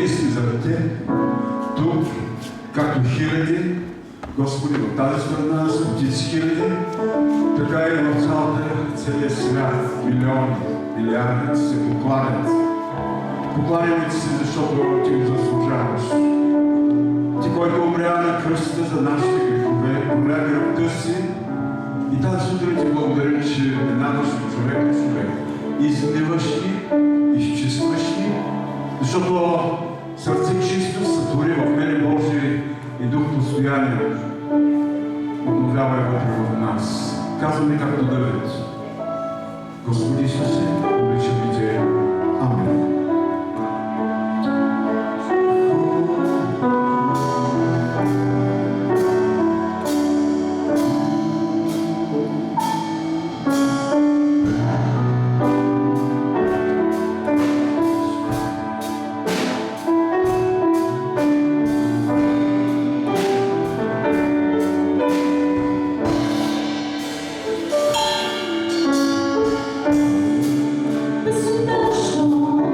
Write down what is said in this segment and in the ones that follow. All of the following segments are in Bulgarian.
Благодарни сме за Те, тук, както хиляди, Господи, в тази страна, стотици хиляди, така и в целия свят, милиони, милиарди се покланят. Покланяме Ти се, защото Ти го заслужаваш. Ти, който умря на кръста за нашите грехове, умря кръвта си, и тази сутрин Ти благодарим, че не надаш човек, изливаш ни, изчистваш ни, защото сърце чисто сътвори в мене Божие и дух постоянен. Обновявай вътре в нас. Казваме както Давид. Господи Исусе, обичаме Те. Амин. Безсмертно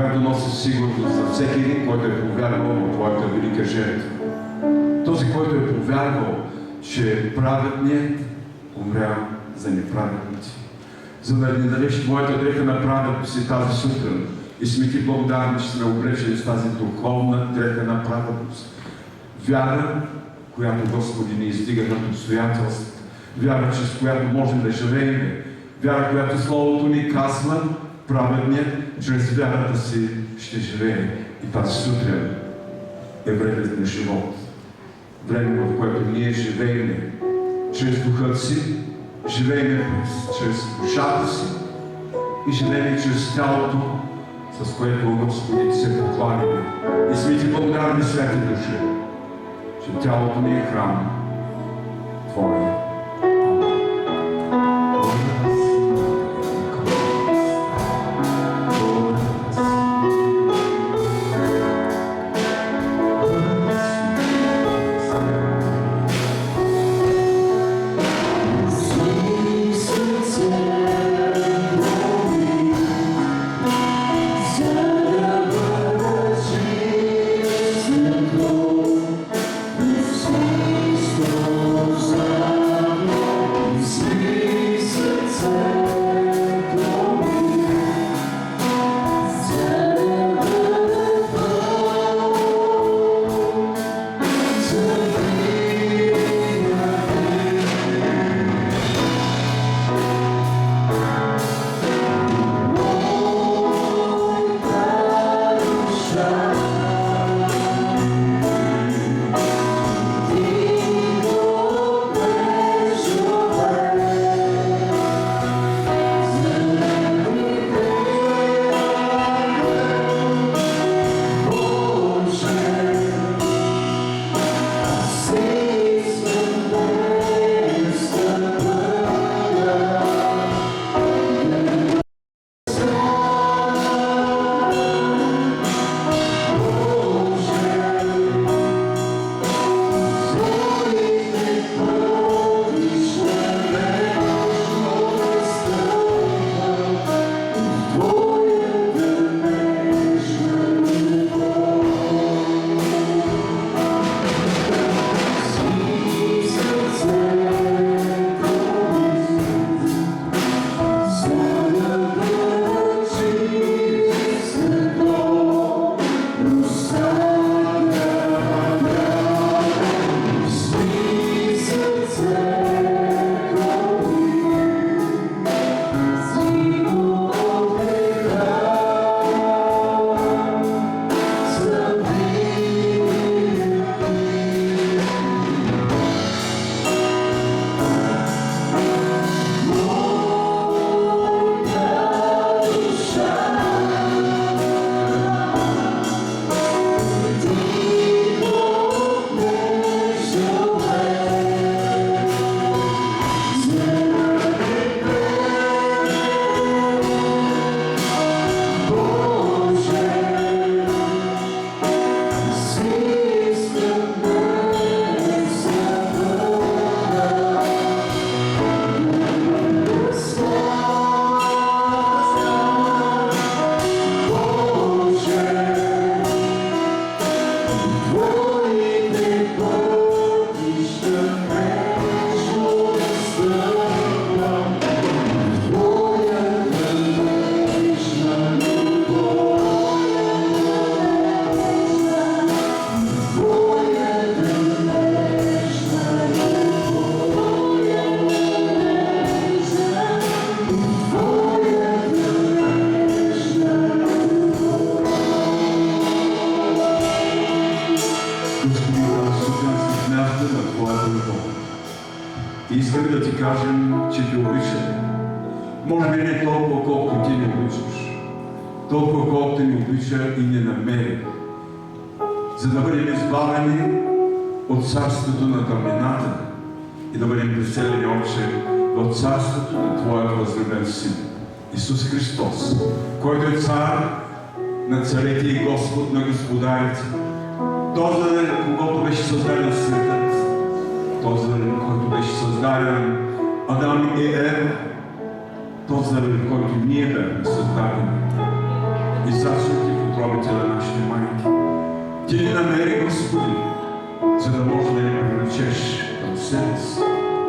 която носи сигурност за всеки един, който е повярвал в Твоята велика жертва. Този, който е повярвал, че праведният умря за неправедници. За да ни дадеш Твоята дреха на праведност и тази сутрин. И сме Ти благодарни, че сме облечени с тази духовна дреха на праведност. Вяра, която Господи ни издига над обстоятелствата. Вяра, чрез която можем да живеем. Вяра, която Словото ни казва, праведният, чрез вярата си ще живее. И тази сутрин е времето на живот. Време, в което ние живеем чрез духът си, живеем чрез душата си и живеем чрез тялото, с което Господи се покланяме. И сме Ти благодарни, Святи Душе, че тялото ни е храм Твоя. И искаме да Ти кажем, че Те обичаме. Може би не толкова, колкото Ти ни обичаш. Толкова, колкото ни обича и ни намери. За да бъдем избавени от царството на тъмнината и да бъдем преселени обаче в царството на Твоя възлюбен Син, Исус Христос, който е цар на царете и Господ на господарите. Този, заради когото беше създаден светът, този, заради който беше създаден Адам и Ева, този, заради който ние бяхме създадени. И сега ще Ти утробите на нашите майки. Ти ни намери, Господи, за да можеш да ни привлечеш към себе си.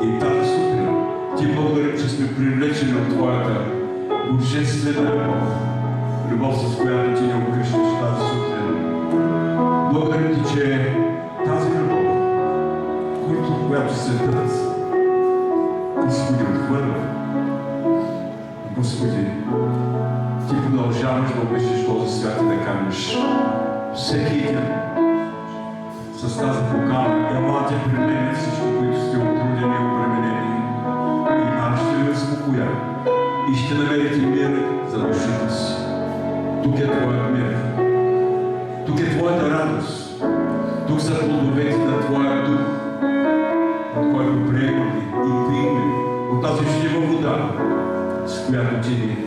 И тази сутрин Ти благодарим, че сме привлечени от Твоята божествена любов. Любов, с която Ти ни обгръщаш тази сутрин. Благодарим Ти, че тази любов, която светът, Господи, отхвърля. Господи, Ти продължаваш да обичаш този свят и да канеш всеки един с тази покана. Елате при мен всички, които сте отрудени и обременени. И аз ще ви успокоя. И ще намерите мир за душите си. Тук е Твоят мир. Тук е Твоята радост. Тук са плодовете на Твоя дух, от който приемаме и пиеме от тази жива вода, с която Ти ни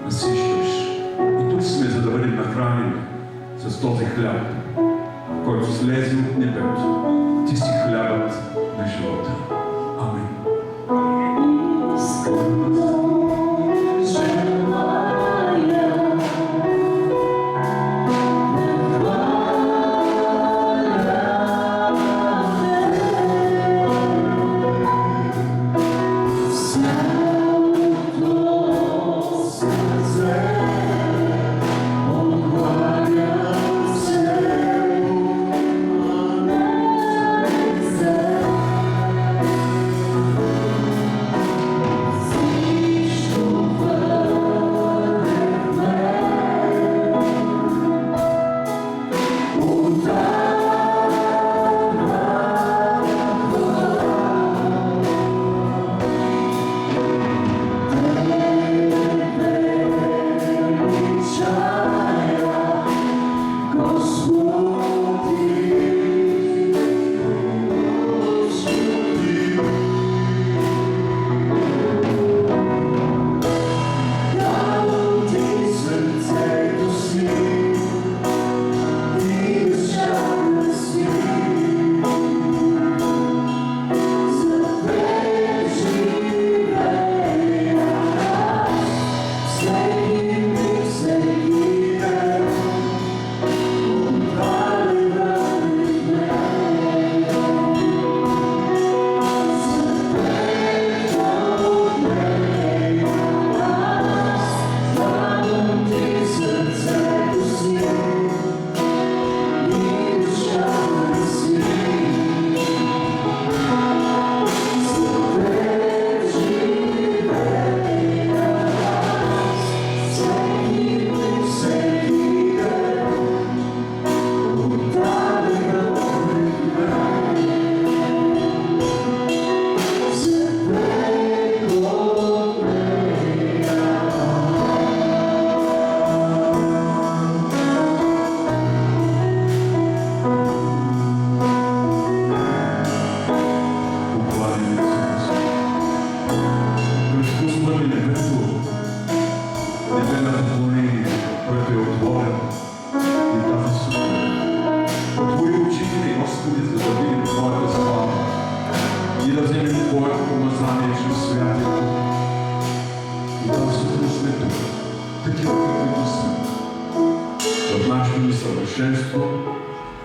насищаш. И тук сме, за да бъдем нахранени с този хляб, който слезе от небето. Ти си хлябът на живота. Амин.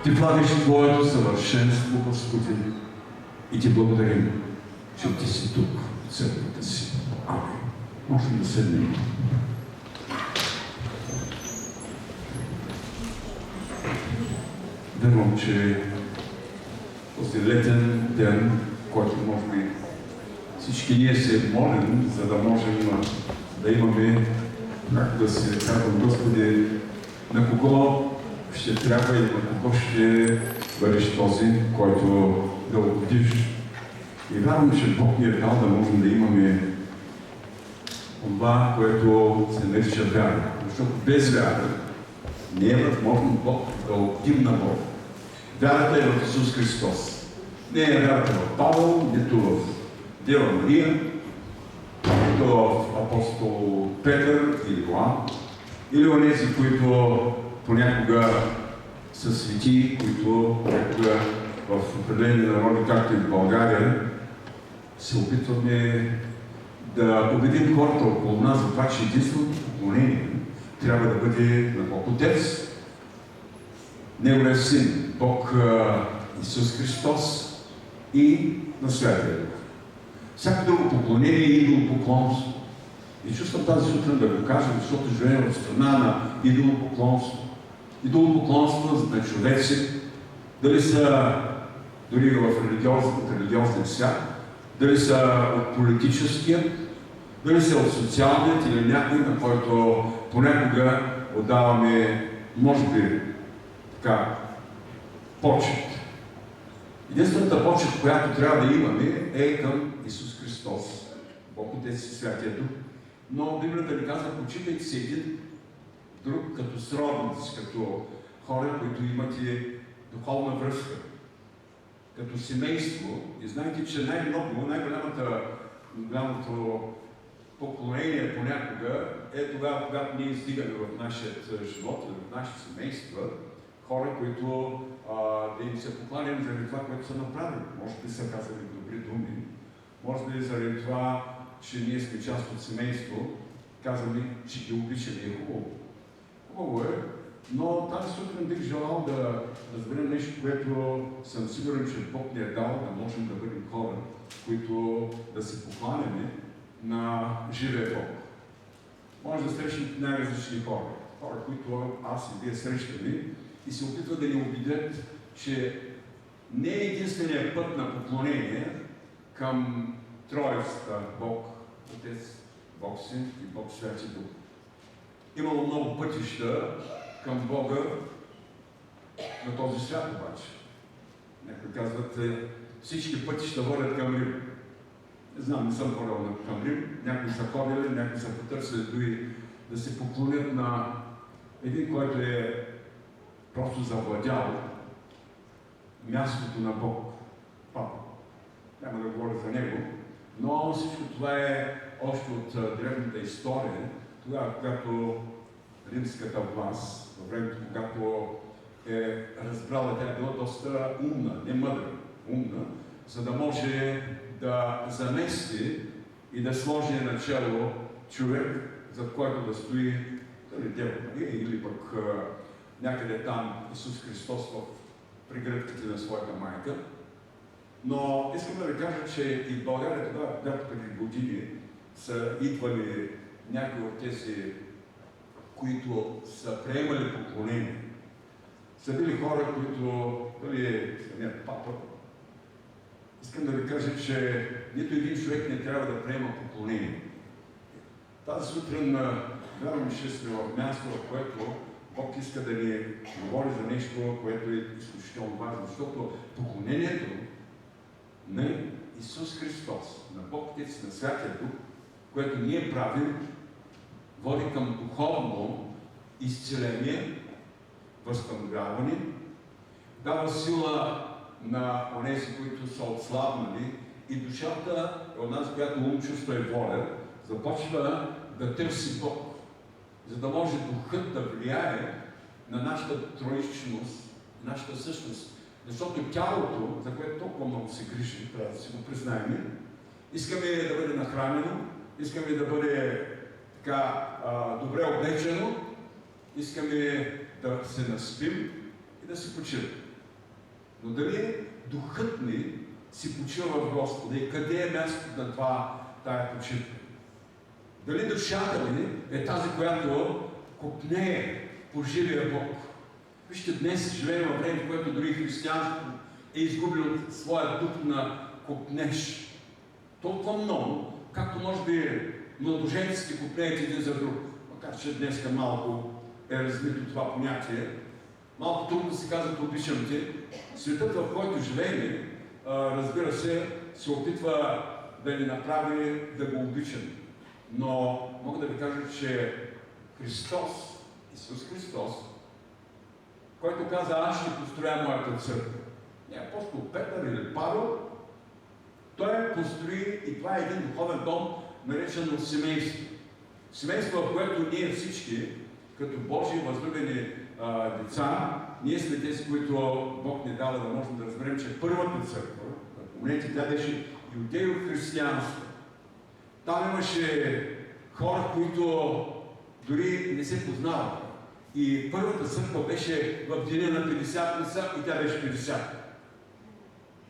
Ти влагаш Твоето съвършенство, Господи, и Ти благодарим, че Ти си тук в църквата си. Амин. Можем да седнем. Вярвам, че този летен ден, който можем всички ние се молим, за да можем да имаме, както да се казвам, Господи, на кого ще трябва и на кого ще бъдеш този, който да угодиш. И вярвам, че Бог ни е дал да можем да имаме това, което се нарича вяра. Защото без вяра не е възможно Бог да угодим на Бог. Вярата е в Исус Христос. Не е вярата в Павел, нито в Дева Мария, нито в апостол Петър или Йоан, или онези, които понякога са свети, които понякога в определени народи, както и в България, се опитваме да убедим хората около нас за това, че единственото поклонение трябва да бъде на Бог Отец, Неговия Син, Бог Исус Христос и на Святия Дух. Всяко друго поклонение е идолопоклонство. И чувствам тази сутрин да го кажа, защото живеем в страна на идолопоклонство. Идолопоклонство на човеци, дали са дори в религиозния свят, дали са от политическия, дали са от социалният или някой, на който понякога отдаваме, може би, така, почет. Единствената почет, която трябва да имаме, е към Исус Христос, Бог Отец и Святия Дух. Но Библията ни казва, почитайте се един друг като сродници, като хора, които имате духовна връзка, като семейство. И знаете, че най-голямото поклонение понякога е тогава, когато ние издигаме в нашия живот, в нашите семейства, хора, които да им се покланяме заради това, което са направили. Може би са казали добри думи, може би заради това, че ние сме част от семейство, казваме, че ги обичаме и хубаво. Хубаво е, но тази сутрин бих желал да разберем нещо, което съм сигурен, че Бог ни е дал, да можем да бъдем хора, които да се покланяме на живия Бог. Може да срещнете най-различни хора. Хора, които аз и вие срещаме и се опитват да ни убедят, че не е единственият път на поклонение към Троицата Бог Отец, Бог Син и Бог Святи Дух. Имало много пътища към Бога на този свят обаче. Някои казват, всички пътища водят към Рим. Не знам, не съм ходил към Рим. Някои са ходили, някои са потърсили дори да се поклонят на един, който е просто завладял мястото на Бог. Папа. Няма да говоря за него, но всичко това е още от древната история, тогава, когато римската власт, във времето, когато е разбрала, тя е била доста умна, не мъдра, умна, за да може да замести и да сложи начало човек, зад който да стои Дева Мария или пък някъде там Исус Христос в прегръдките на своята майка. Но искам да ви кажа, че и в България тогава, когато преди години са идвали някои от тези, които са приемали поклонение. Са били хора, които дали самият папа. Искам да ви кажа, че нито един човек не трябва да приема поклонение. Тази сутрин вярвам, че сме в място, в което Бог иска да ни говори за нещо, което е изключително важно, защото поклонението на Исус Христос, на Бог Отец, на Святия Дух, което ние правим, води към духовно изцеление, възстановяване, дава сила на онези, които са отслабнали и душата е онази, която ум, чувство и воля, започва да търси Бог, за да може духът да влияе на нашата троичност, нашата същност. Защото тялото, за което толкова много се грижи, трябва да си го признаем, искаме да бъде нахранено, искаме да бъде така добре облечено, искаме да се наспим и да си почиваме. Но дали духът ни си почива в Господа и къде е мястото на тая почивка? Дали душата ни е тази, която копнее по живия Бог? Вижте, днес живеем във време, в което дори християнството е изгубило своя дух на копнеж. Толкова много, както може би младоженците копнеят един за друг. Макар че днес малко е размито това понятие. Малко трудно да се казват обичам те. Светът, в който живеем, разбира се опитва да ни направи да го обичаме. Но мога да ви кажа, че Христос, Исус Христос, който каза, аз ще построя моята църква. Не апостол Петър или Павел, той построи и това е един духовен дом, наречен семейство. Семейство, в което ние всички, като Божии възлюбени деца, ние сме тези, които Бог ни дава да можем да разберем, че първата църква, помните, тя беше иудео-християнство. Там имаше хора, които дори не се познаваха. И първата църква беше в деня на 50 меса и тя беше 50.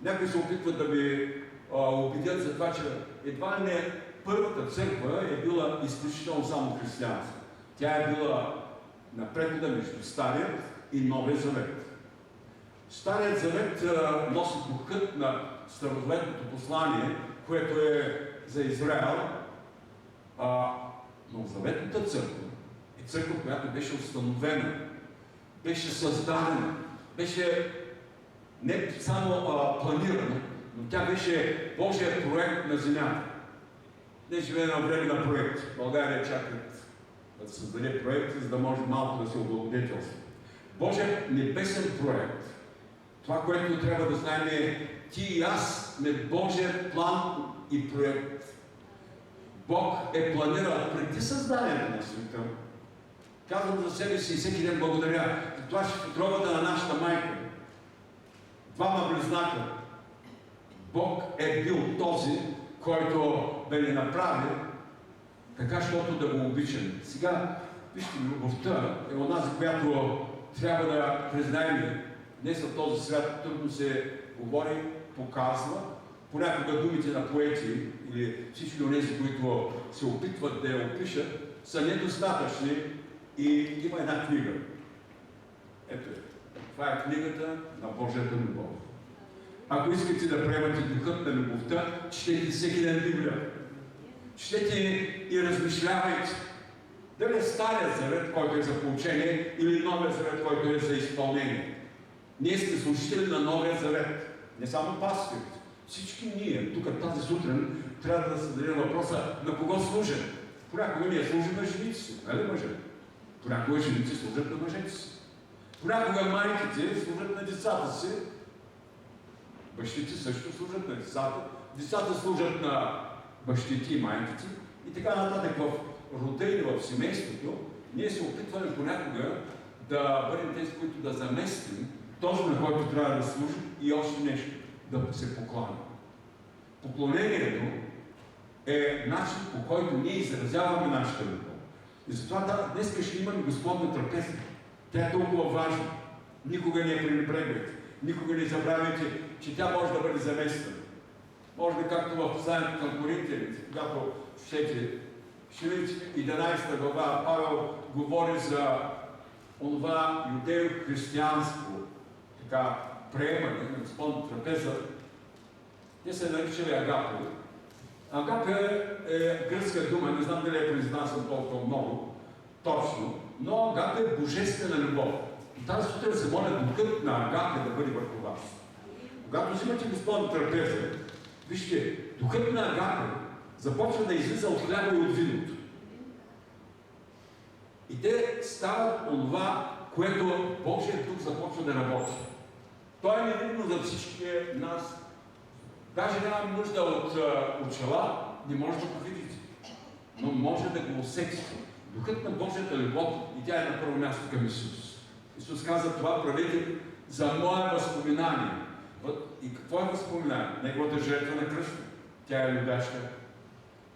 Някои се опитват да ви убедят за това, че едва не първата църква е била изключително само християнство. Тя е била на прехода между Стария и Новия Завет. Старият Завет носи духът на старозаветното послание, което е за Израел, но Заветната църква е църква, която беше установена, беше създадена, беше не само планирана, но тя беше Божия проект на земята. Не живее на време на проект. България чакат да създаде проекти, за да може малко да се облагодетелства. Божия небесен проект. Това, което трябва да знаем е, ти и аз сме Божия план и проект. Бог е планирал преди създаването на света. Казвам за себе си и всеки ден благодаря за това, че в утробата на нашата майка двама близнака Бог е бил този, който да ни направи така, защото да го обичаме. Сега, вижте, любовта е онази, която трябва да признаем. Днес в този свят трудно се говори, показва. Понякога думите на поети или всички онези, които се опитват да я опишат, са недостатъчни и има една книга. Ето е. Това е книгата на Божията любов. Ако искате да приемате духът на любовта, четете всеки ден Библия. Четете и размишлявайте. Дали е Стария Завет, който е за поучение, или Новия Завет, който е за изпълнение. Ние сме служители на Новия Завет. Не само пастирите. Всички ние, тук тази сутрин, трябва да зададем въпроса на кого служим. Понякога ние служим на жените си, нали мъже? Понякога жените служат на мъжете си. Понякога майките служат на децата си. Бащите също служат на децата. Децата служат на бащите и майките. И така нататък в рода или в семейството, ние се опитваме понякога да бъдем тези, които да заместим този, на който трябва да служим и още нещо, да се поклоним. Поклонението е начин, по който ние изразяваме нашата любов. И затова днес ще имаме Господна трапеза. Тя е толкова важна. Никога не я пренебрегвайте. Никога не забравяйте, че тя може да бъде заместена. Може би както в посланието към Коринтияните, когато ще видите 11 глава, Павел говори за онова юдео-християнство, така, приемане на Господна трапеза. Те се наричали агапе. Агапе е гръцка дума, не знам дали я произнасям толкова много, точно, но агапе е божествена любов. И тази сутрин се моля духът на агапе да бъде върху вас. Когато взимате Господна трапеза, вижте, духът на агапе започва да излиза от хляба и от виното. И те стават онова, което Божият дух започва да работи. Той е невидно за всички нас. Даже нямам нужда от очела, не може да го видите, но може да го усетите. Духът на Божията любов и тя е на първо място към Исус. Исус каза, това правете за мое възпоминание. И какво е възпоминание? Неговата жертва на кръста. Тя е любяща.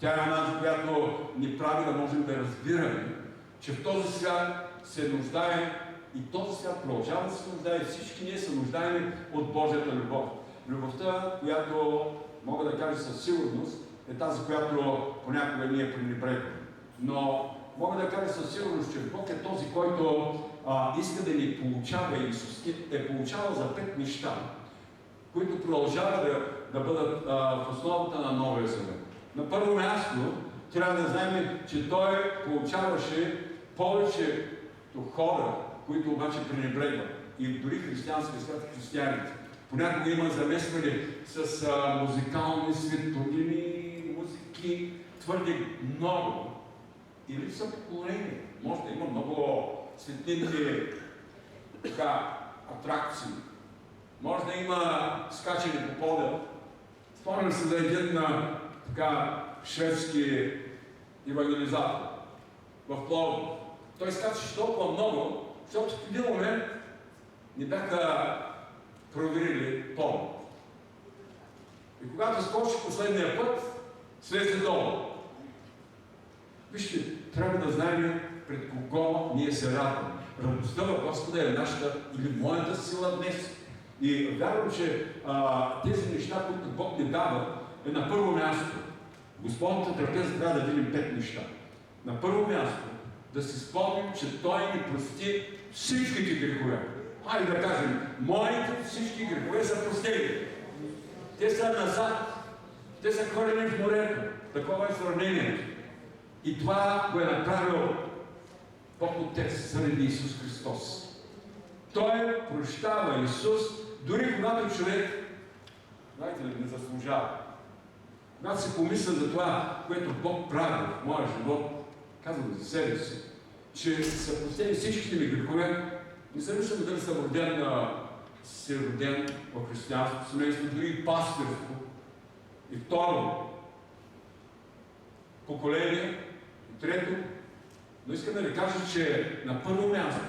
Тя е една, която ни прави да можем да разбираме, че в този свят се нуждаем и този свят продължава да се нуждае. Всички ние се нуждаем от Божията любов. Любовта, която мога да кажа със сигурност, е тази, която понякога ние пренебрегваме. Но мога да кажа със сигурност, че Бог е този, който иска да ни получава и Исус е получавал за 5 неща, които продължават да бъдат в основата на Новия Завет. На първо място трябва да знаем, че Той получаваше повечето хора, които обаче пренебрегват. И дори християнския свят, християните. Понякога има замесване с музикални светлини, музики, твърде много. Или са поклонени. Може да има много светлинни атракции. Може да има скачане по пода. Спомням се за един шведски евангелизатор в Пловдив. Той скачаше толкова много, защото в един момент не бяха проверили пода. И когато скочи последния път, слезе долу. Вижте, трябва да знаем, пред кого ние се радваме. Радостта в Господа е нашата или моята сила днес. И вярвам, че тези неща, които Бог ни дава, е на първо място. Господната трапеза трябва да видим 5 неща. На първо място, да си спомним, че Той ни прости всичките грехове. Хайде да кажем, моите всички грехове са простени. Те са назад. Те са хвърлени в морето. Такова е сравнението. И това го е направил Бог Отец заради Исус Христос. Той прощава Исус, дори когато човек, знаете ли, не заслужава. Когато се помисля за това, което Бог прави в моя живот, казвам за себе си, че са простени всичките ми грехове, независимо дали съм роден в християнското семейство, дори пастирство. И второ поколение, и трето, но искам да ви кажа, че на първо място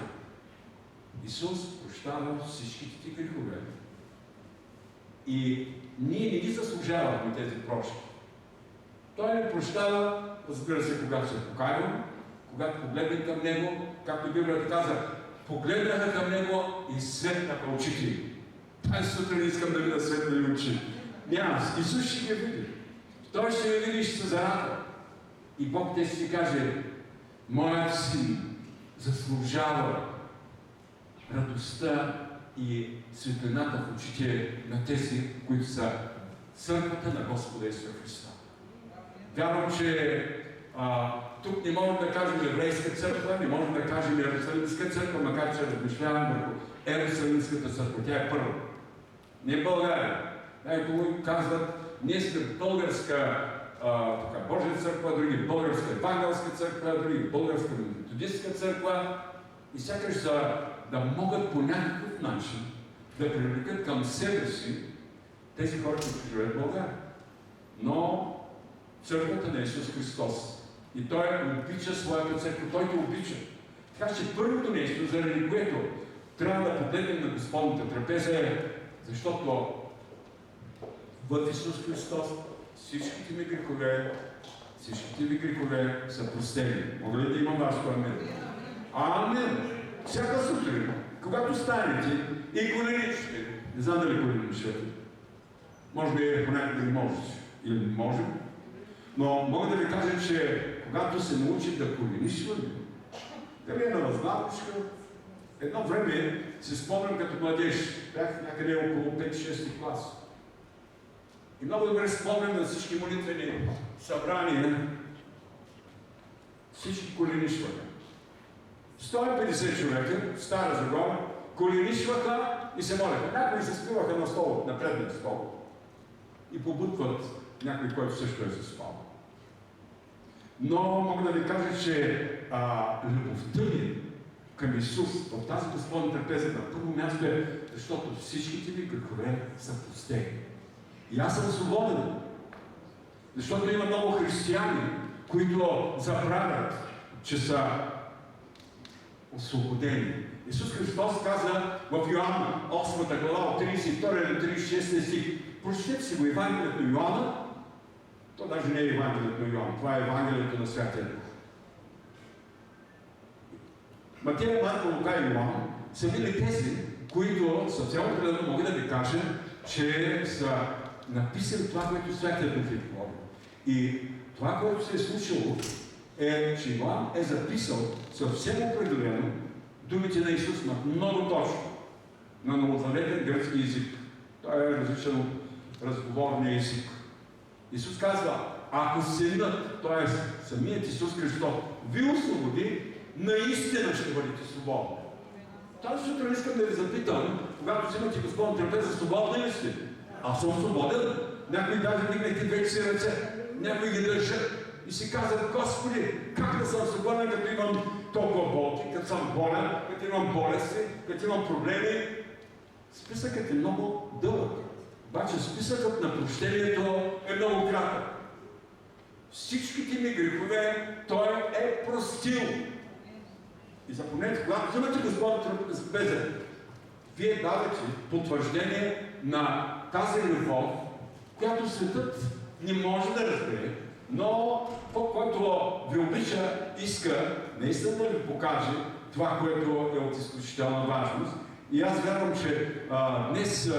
Исус прощава всичките ти грехове. И ние не ги заслужавахме тези прошки. Той ни прощава, разбира се, когато се покаявам, когато погледнем към Него, както Библията каза, погледнаха към Него и светнаха очите. Тази сутрин искам да видя светли очи. Няма, Исус ще ги види. Той ще ги види и ще се зарадва. И Бог те ще си каже, моят син заслужава радостта и светлината в очите на тези, които са църквата на Господа Исуса Христа. Вярвам, че тук не можем да кажем еврейска църква, не можем да кажем Иерусалимска църква, макар че размишлявам върху Иерусалимската църква. Тя е първа. Не България. Някои казват, ние сме българска Божия църква, други българска евангелска църква, други българска методистка църква и сякаш да могат по някакъв начин да привлекат към себе си тези хора, които живеят в България. Но църквата на Исус Христос. И Той обича своята църква, Той те обича. Така че първото нещо, заради което трябва да погледнем на Господната трапеза е, защото в Исус Христос всичките ми грехове са простени. Мога ли да имам вашето амин? Амин! Всяка сутрин, когато станете и коленичите, не знам дали коленичите, може би понякога не можете или не можем, но мога да ви кажа, че когато се научи да коленичваме, дали е на възглавничка, едно време се спомням като младеж, бях някъде около 5-6 клас. И много добре спомням на всички молитвени събрания, всички коленичваха. 150 човека, в Стара Загора, коленичваха и се молеха. Някои се спиваха на стол, на предния стол. И побутват някой, който също е заспал. Но мога да ви кажа, че любовта ни към Исус в тази Господна трапеза на първо място е, защото всичките ви грехове са простени. И аз съм свободен. Защото има много християни, които забравят, че са освободени. Исус Христос каза в Йоанна, 8 глава, от 32 до 36 стих. Прочетете си го Евангелието на Йоанна. То даже не е Евангелието на Йоанна, това е Евангелието на Святия Дух. Матея, Марко, Лука и Йоанна са били тези, които съвсем определено мога да ви кажа, че са написали това, което Святия Дух е говорил. И това, което се е случило, е, че Йоан е записал съвсем определено думите на Исус много точно на новозаветен гръцки език. Той е различен от разговорния език. Исус казва, ако Синът, т.е. самият Исус Христос, ви освободи, наистина ще бъдете свободни. Тази сутрин искам да ви запитам, когато взимате Господна трапеза, свободни ли сте? Аз съм свободен. Някои даже вдигнахте двете си ръце, някои ги държат и си казват, Господи, как да съм свободен, като имам толкова болки, като съм болен, като имам болести, като имам проблеми. Списъкът е много дълъг. Обаче списъкът на прощението е много кратък. Всичките ми грехове Той е простил. И запомнете, когато взимате Господна трапеза, вие давате потвърждение на тази любов, която светът не може да разбере, но който ви обича, иска наистина да ви покаже това, което е от изключителна важност. И аз вярвам, че днес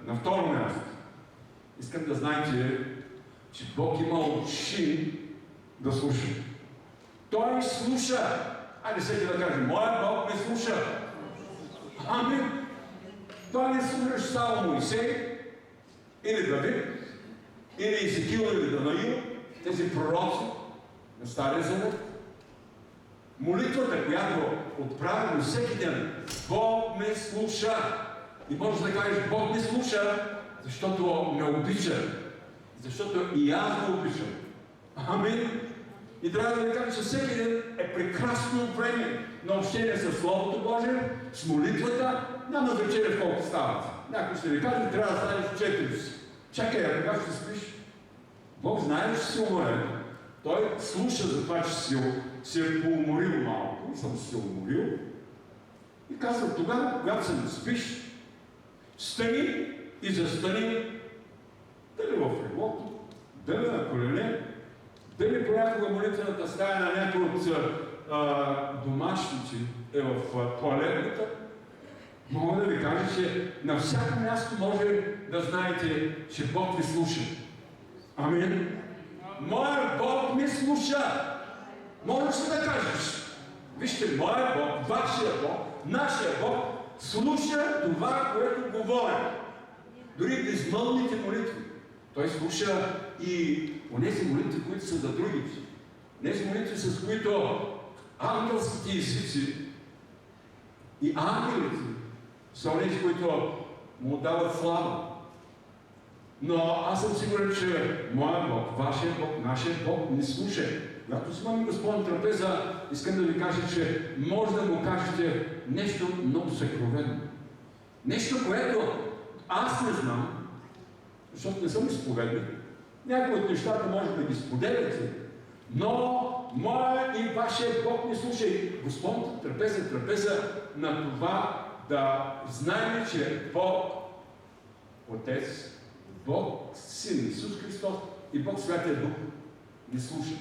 на второ място искам да знаете, че Бог има уши да слуша. Той слуша. Айде всеки да каже, моя Бог ме слуша. Амин. Той не слушаш само Моисей, или Давид, или Езекил, или Данаил, тези пророци на Стария Завет. Молитвата, която отправяме всеки ден, Бог ме слуша. И можеш да кажеш, Бог ме слуша, защото ме обича. Защото и аз го обичам. Амин. И трябва да ви кажа, че всеки ден е прекрасно време на общение с Словото Божие, с молитвата. Няма значение в колко стават. Някой ще ви каже, трябва да станеш в 4 си. Чакай, а кога ще спиш? Бог знае ли, че си уморен. Той слуша за това, че си е поуморил малко. И съм се уморил. И казва, тогава, когато се спиш, стани и застани. Дали в леглото, дали на колене, дали понякога молитвената стая на някой от домашните е в тоалетната. Мога да ви кажа, че на всяко място може да знаете, че Бог ви слуша. Амин. Моя Бог ми слуша. Можеш ли да кажеш? Вижте, моя Бог, вашия Бог, нашия Бог слуша това, което говоря. Дори безмълвните молитви. Той слуша и онези молитви, които са за другите. Тези молитви, с които ангелските езици и ангелите са онези, които му дават слава. Но аз съм сигурен, че моя Бог, вашия Бог, нашия Бог не слуша. Когато взимаме Господна трапеза, искам да ви кажа, че може да му кажете нещо много съкровено. Нещо, което аз не знам, защото не съм изповедник. Някои от нещата може да ги споделяте, но моя и вашия Бог не слуша. Господната трапеза е трапеза на това да знаем, че Бог Отец, Бог Син Исус Христос и Бог Святия Дух не слуша.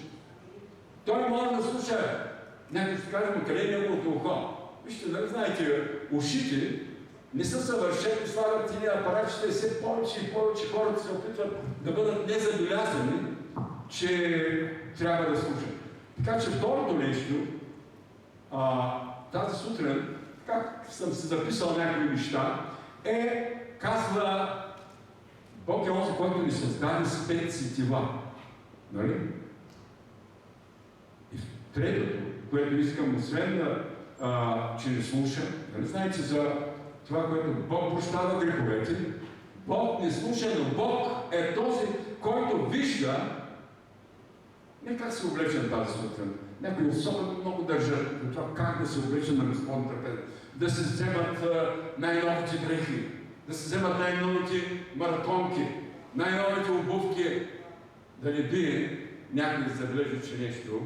Той може да слуша. Някой ще каже, къде е неговото ухо? Вижте, нали знаете, ушите не са съвършени, слагат тия апаратчета и все повече и повече хората се опитват да бъдат незабелязани, че трябва да слушат. Така че второто нещо, тази сутрин, как съм се записал някои неща, казва, Бог е онзи, който ни създаде с 5 сетива. Нали? И третото, което искам, освен че не слуша, нали знаете за това, което Бог прощава греховете, Бог не слуша, но Бог е този, който вижда. Не как се облече тази сутрин. Някои особено много държат за това как да се облече на Господна трапеза. Да се вземат най-новите дрехи, да се вземат най-новите маратонки, най-новите обувки, да не бие някой да забележи, че нещо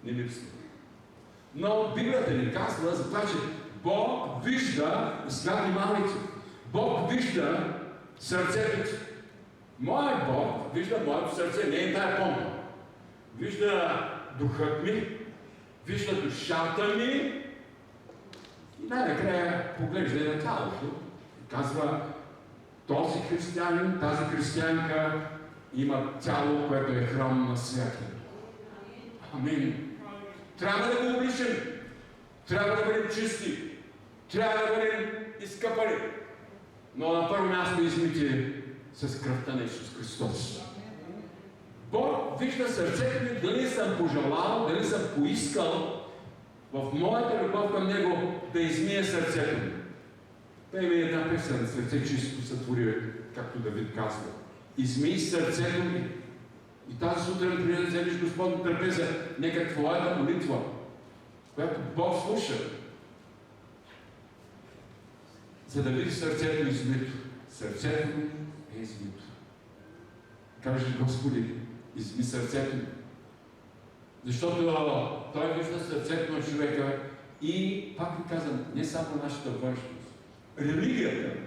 не липсва. Но Библията ни казва за това, че Бог вижда, и сега внимавайте, Бог вижда сърцето ти. Моят Бог вижда моето сърце, не е тая помпа. Вижда духът ми, вижда душата ми и най-накрая поглежда и на тялото. И казва, този християнин, тази християнка има тяло, което е храм на света. Амин. Трябва да го обичам. Трябва да бъдем чисти. Трябва да бъдем изкъпани. Но на първо място измити с кръвта на Исус Христос. Бог вижда сърцето ми, дали съм пожелал, дали съм поискал в моята любов към Него да измие сърцето ми. Та има една песен, сърце чисто сътвори, както Давид казва. Измий сърцето ми. И тази сутрин, преди да вземеш Господна трапеза, нека твоята молитва, която Бог слуша, за да видиш сърцето измито. Сърцето ми е измито. Кажеш, Господи, изми сърцето ми. Защото Той вижда сърцето на човека и, пак ви казвам, не само нашата външност. Религията,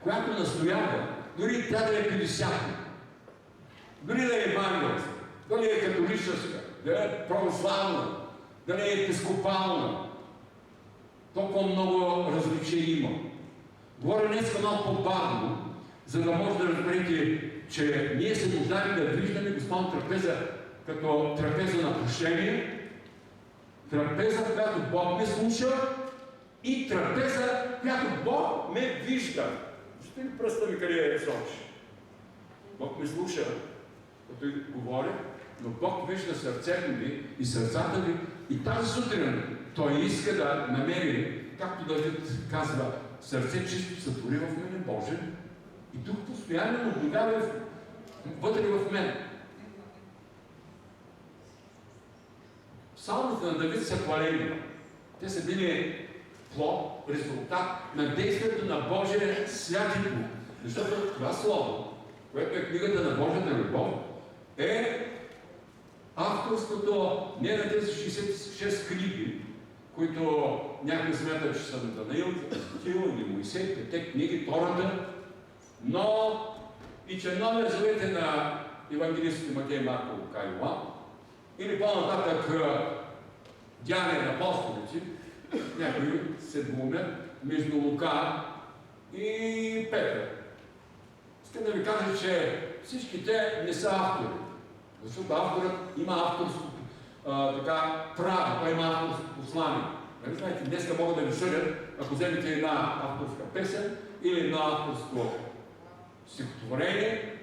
която настоява, дори тя да е 50, дори да е евангелска, Дали е католическа, дали е православна, дали е епископална. Толкова много различия има. Говоря днес малко по-бавно, за да може да разберете, че ние се нуждаем да виждаме Господна трапеза като трапеза на прощение, трапеза, в която Бог ме слуша и трапеза, в която Бог ме вижда. Ще ли пръста ми къде сочи? Бог ме слуша, като говоря, но Бог вижда сърцето ви и сърцата ви и тази сутрин Той иска да намери, както Давид казва, сърце чисто сътвори в мене Боже и Дух постоянно обновява вътре в мен. Псалмите на Давид са хвалени. Те са били плод, резултат на действието на Божия святи Дух. Защото това слово, което е книгата на Божията любов, е авторството не на тези 66 книги, които някой смята, че са на Данаил, Езекил или Моисей, петте книги, Тората, но и че номер завете на евангелистите Матей, Марко, Лука и Йоан, или по-нататък Деяния на апостолите, някои се двумят между Лука и Петър. Искам да ви кажа, че всички те не са автори, защото авторът има авторство право, той има авторско послание. Нали знаете, днеска могат да ви съдят, ако вземете една авторска песен или едно авторско стихотворение,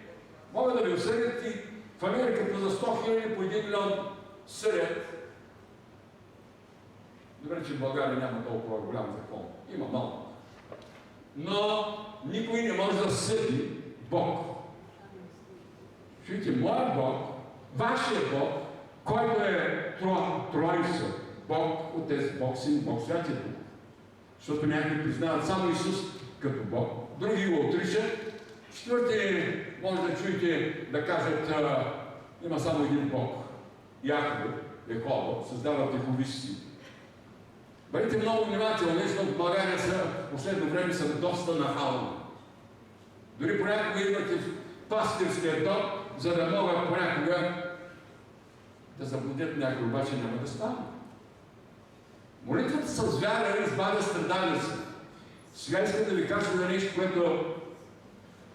могат да ви осъдят и в Америка по за 100 000 по 1 милион съдят. Добре, че в България няма толкова голям закон. Има малко. Но никой не може да съди Бог. Чуйте, моят Бог, вашия Бог, който е Троица, Бог, Отец, Бог, Син, Бог, Святия Дух. Защото някои признават само Исус като Бог, други го отричат. Четвърти, може да чуете да кажат, има само един Бог. Яхве, Йехова, създават йеховисти. Бъдете много внимателни, защото в България в последно време са доста нахални. Дори понякога имате пастирския дом, за да могат понякога да заблудят някой, обаче няма да стане. Молитвата с вяра избавя страдалица. Сега искам да ви кажа за нещо, което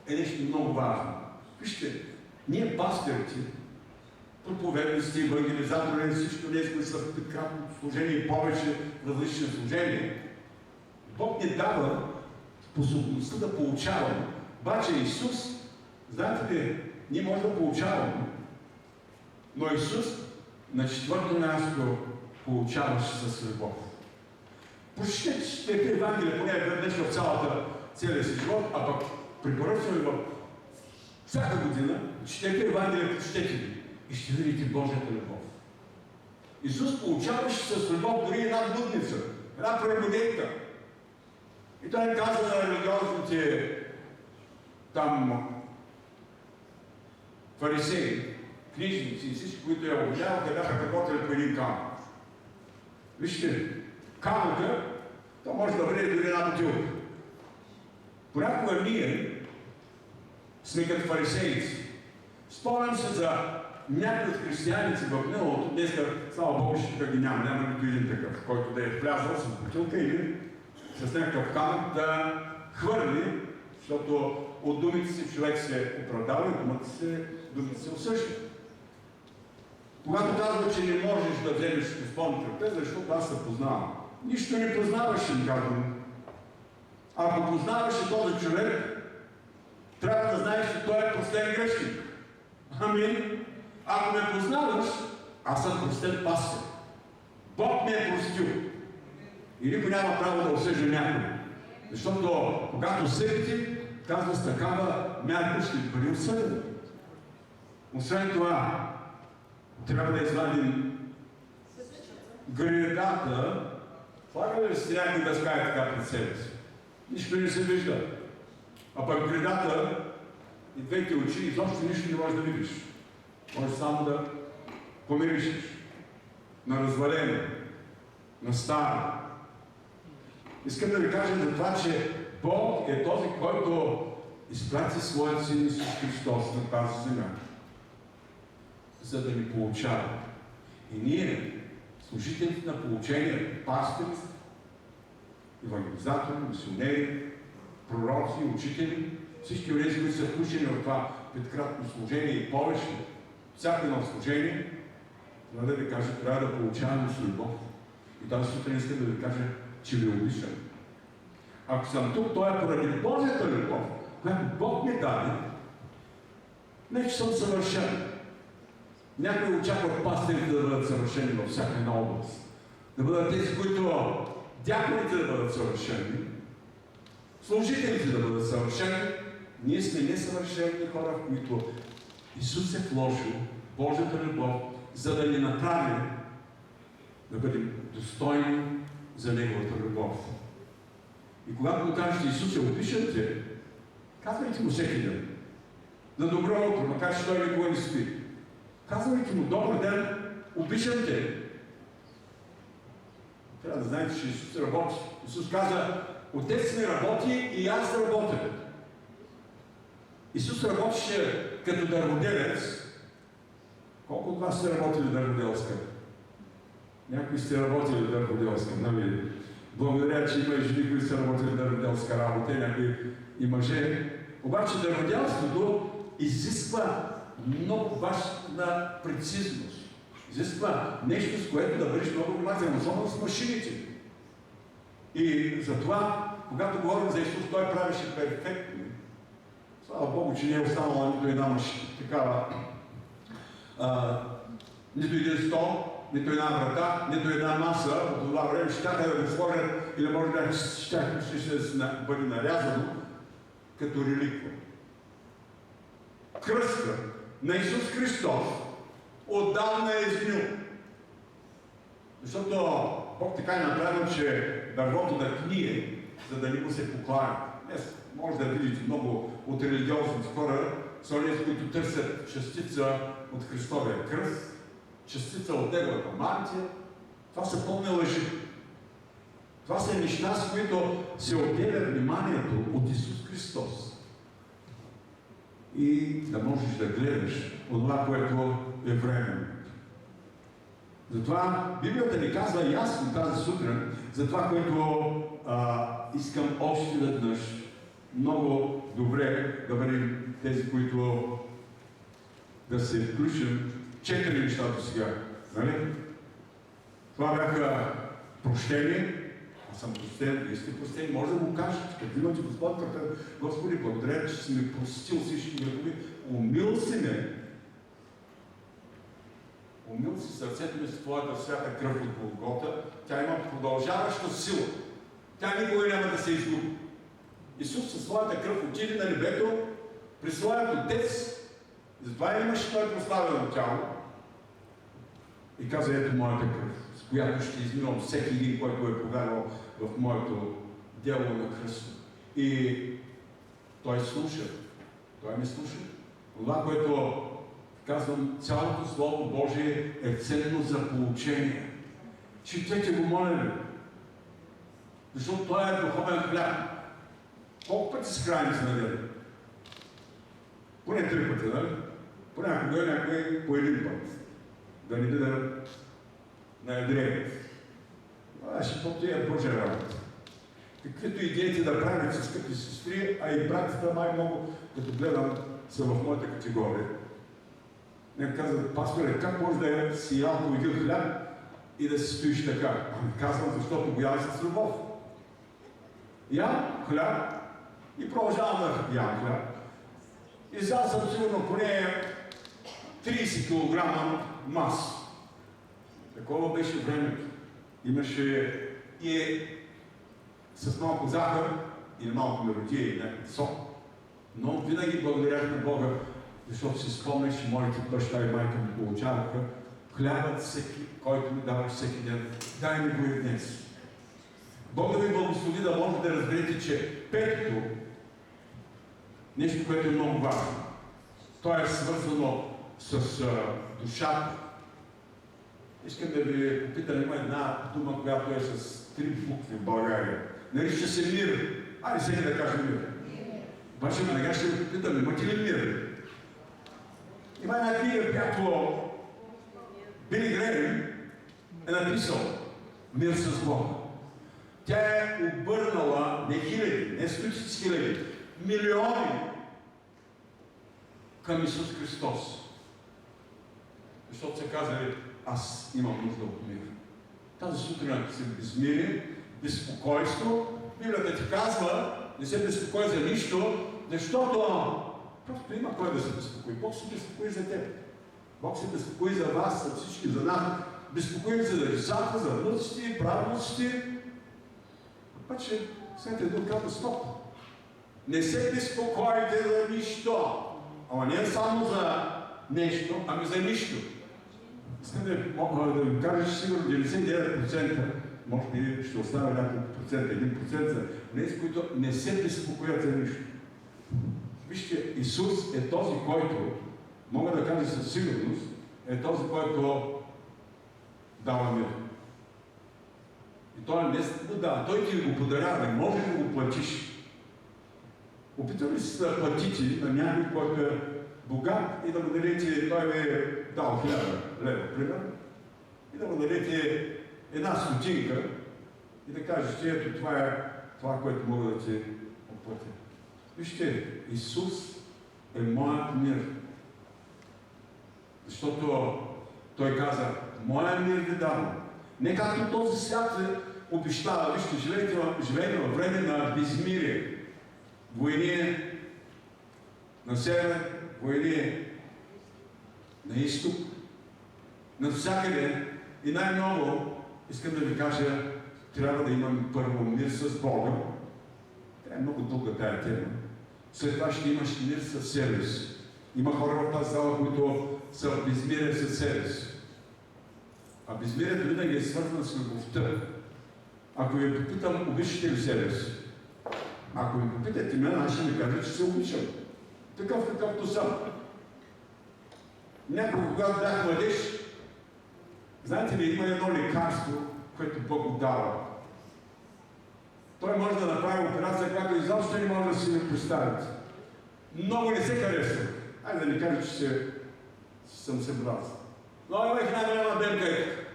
е нещо много важно. Вижте, ние пастирите, проповедници, евангелизатори, всички тези, които са в кратното служение и повече различни служения, Бог ни дава способността да получаваме. Обаче Исус, знаете ли, ние можем да получаваме, но Исус на четвърто място получаваше с любов. Прочетете Евангелие, поне веднъж в целия си живот, а пък препоръчваме в всяка година, четете Евангелие, прочетете ги и ще видите Божията любов. Исус получаваше с любов дори една блудница, една прелюдейка. И той каза на религиозните там фарисеи, книжници и всички, които я обвиняваха, бяха работили по един камък. Вижте, камъка, то може да бъде дори една бутилка. Понякога ние сме като фарисеици. Спомням се за някои от християници в миналото, днеска, слава Богу, ще ги няма нито един такъв, който да е влязъл с бутилка или с някакъв камък да хвърли, защото от думите си човек се оправдава и думите се осъжда. Когато казва, че не можеш да вземеш Господна трапеза, защото аз се познавам. Нищо не познаваше, ни казвам. Ако познаваше този човек, трябва да знаеш, че той е простен грешник. Амин. Ако ме познаваш, аз съм простен пастир. Бог ме е простил. И никой няма право да осъжда някой. Защото когато съдите, казва с такава мярка ще бъде осъден. Освен това, трябва да извадим гредата. Слага ли се някой да скае така пред себе си? Нищо не се вижда. А пък гредата и двете очи изобщо нищо не можеш да видиш. Можеш само да помиришеш на развалено, на старо. Искам да ви кажа за това, че Бог е този, който изпрати своят Син Исус Христос на тази земя. за да ни получава. И ние, служителите на получение, пастори, евангелизатори, мисионери, пророци, учители, всички тези, които са включени в това петкратно служение и повече, всяко едно служение, да ви кажа, трябва да получаваме с любов. И тази сутрин искам да ви кажа, че ви обичам. Ако съм тук, то е поради Божията любов, която Бог ми даде, не че съм съвършен. Някои очакват пастирите да бъдат съвършени във всяка една област. Да бъдат тези, които дяконите да бъдат съвършени, служителите да бъдат съвършени. Ние сме несъвършени хора, в които Исус е вложил Божията любов, за да ни направи да бъдем достойни за Неговата любов. И когато му кажете Исусе, обичам те, казвайте му всеки ден. За добро утро, макар че той никога не спи. Казвайте му добър ден, обичам те. Трябва да знаете, че Исус работи. Исус каза, Отец ми работи и аз работя. Исус работеше като дърводелец. Колко от вас сте работили дърводелска? Някои сте работили дърводелска, нали? Благодаря, че има и жени, които са работили дърводелска работа, някои и мъже. Обаче дърводелството изисква много важна прецизност. Изисква нещо, с което да бъдеш много внимателен, особено с машините. И затова, когато говорим за Исус, Той правеше перфектно. Слава Богу, че не е останала нито една машина, такава, нито един стол, нито една врата, нито една маса. От това време щяха да го сложат или може да ще бъде нарязано като реликва. Кръста на Исус Христос отдавна е изгнил. Защото Бог така е направил, че дървото да кние, за да не му се покланя. Днес може да видите много от религиозните хора, са онези, които търсят частица от Христовия кръст, частица от Неговата мантия. Това са пълни лъжи. Това са неща, с които се отделя вниманието от Исус Христос. И да можеш да гледаш от това, което е временно. Затова Библията ни казва ясно тази сутрин за това, което искам още веднъж много добре да бъдем тези, които да се включим. 4 неща до сега. Нали? Това бяха прощение. Аз съм простен, вие сте простени. Може да го кажете, като имате Господи, благодаря, че си ми простил всички грехове. Умил си ме. Умил си сърцето ми с Твоята свята кръв от Голгота. Тя има продължаваща сила. Тя никога няма да се изгуби. Исус със своята кръв отиде на небето при своят Отец. Затова имаше Той прославено тяло. И каза, ето моята кръв, с която ще изминам всеки един, който е повярвал в моето дело на кръста. И Той слуша. Той ме слуша. Това, което казвам, цялото Слово Божие е ценно за получение. Четете го, моля ви. Защото Той е духовен хляб. Колко пъти се храним с неделя? Поне 3 пъти, нали? Понякога някой по 1 път. Да не биде на ядрение. Защото е Божия работа. Каквито идеите да правят с скъпи сестри, а и братята най-много, като гледам, са в моята категория. Не казват, пасторе, как може да си ял по един хляб и да си стоиш така? Ами казвам, защото го ям с любов. Ям хляб и продължавам да ям хляб. И сега съм сигурно поне 30 кг маса. Такова беше времето. Имаше и с малко захар или малко меродия или някакъв сок. Но винаги благодарях на Бога, защото си спомнях, че моите баща и майка ми получаваха хлябът всеки, който ми даваш всеки ден. Дай ми го и днес. Бог да ви благослови да може да разберете, че петото, нещо, което е много важно, то е свързано с душата. Искам да ви попитам, има една дума, която е с 3 букви в България. Нарича се мир. Айде всеки да каже мир. Обаче веднага ще ви попитам, имате ли мир? Има една книга, която Били Грейм е написал мир с Бога. Тя е обърнала не хиляди, не стотици хиляди, милиони към Исус Христос. Защото се казали, аз имам нужда от мир. Тази сутрин се безмирие, безпокойство. Библията ти казва, не се безпокой за нищо, защото просто има кой да се безпокои. Бог се безпокои за теб. Бог се безпокои за вас, за всички, за нас. Безпокои се за децата, за внуците, правнуците. Обаче, Светия Дух казва, стоп. Не се безпокойте за нищо. Ама не само за нещо, ами за нищо. Искам да ви кажа, че сигурно 99%, може би ще оставя няколко процента, 1% за тези, които не се безпокоят за нищо. Вижте, Исус е този, който, мога да кажа със сигурност, е този, който дава мир. И той не го дава, той ти го подарява, не може да го платиш. Опитали се да платите на някой, който е богат и да му дадете, той ви е дал 1000 лева, примерно, и да му дадете една стотинка и да кажете, ето това е това, което мога да ти отплатя. Вижте, Исус е моят мир. Защото Той каза, моя мир ви давам. Не както този свят обещава, вижте, живеете във време на безмирие. Войни на север, войни на изток, навсякъде и най-много, искам да ви кажа, трябва да имаме първо мир с Бога. Тя е много дълга тая тема. След това ще имаш мир със себе си. Има хора в тази зала, които са в безмирие със себе си. А безмирието винаги е свързано с любовта. Ако ви попитам, обичате ли себе си? Ако ми попитате мен, аз ще ви кажа, че се обичам. Такъв какъвто съм. Някога, когато бях младеж, знаете ли, има едно лекарство, което Бог дава. Той може да направи операция, която изобщо не може да си не представите. Много не се харесва. Айде да не кажа, че съм се братил. Но имах една голяма бемка и тук.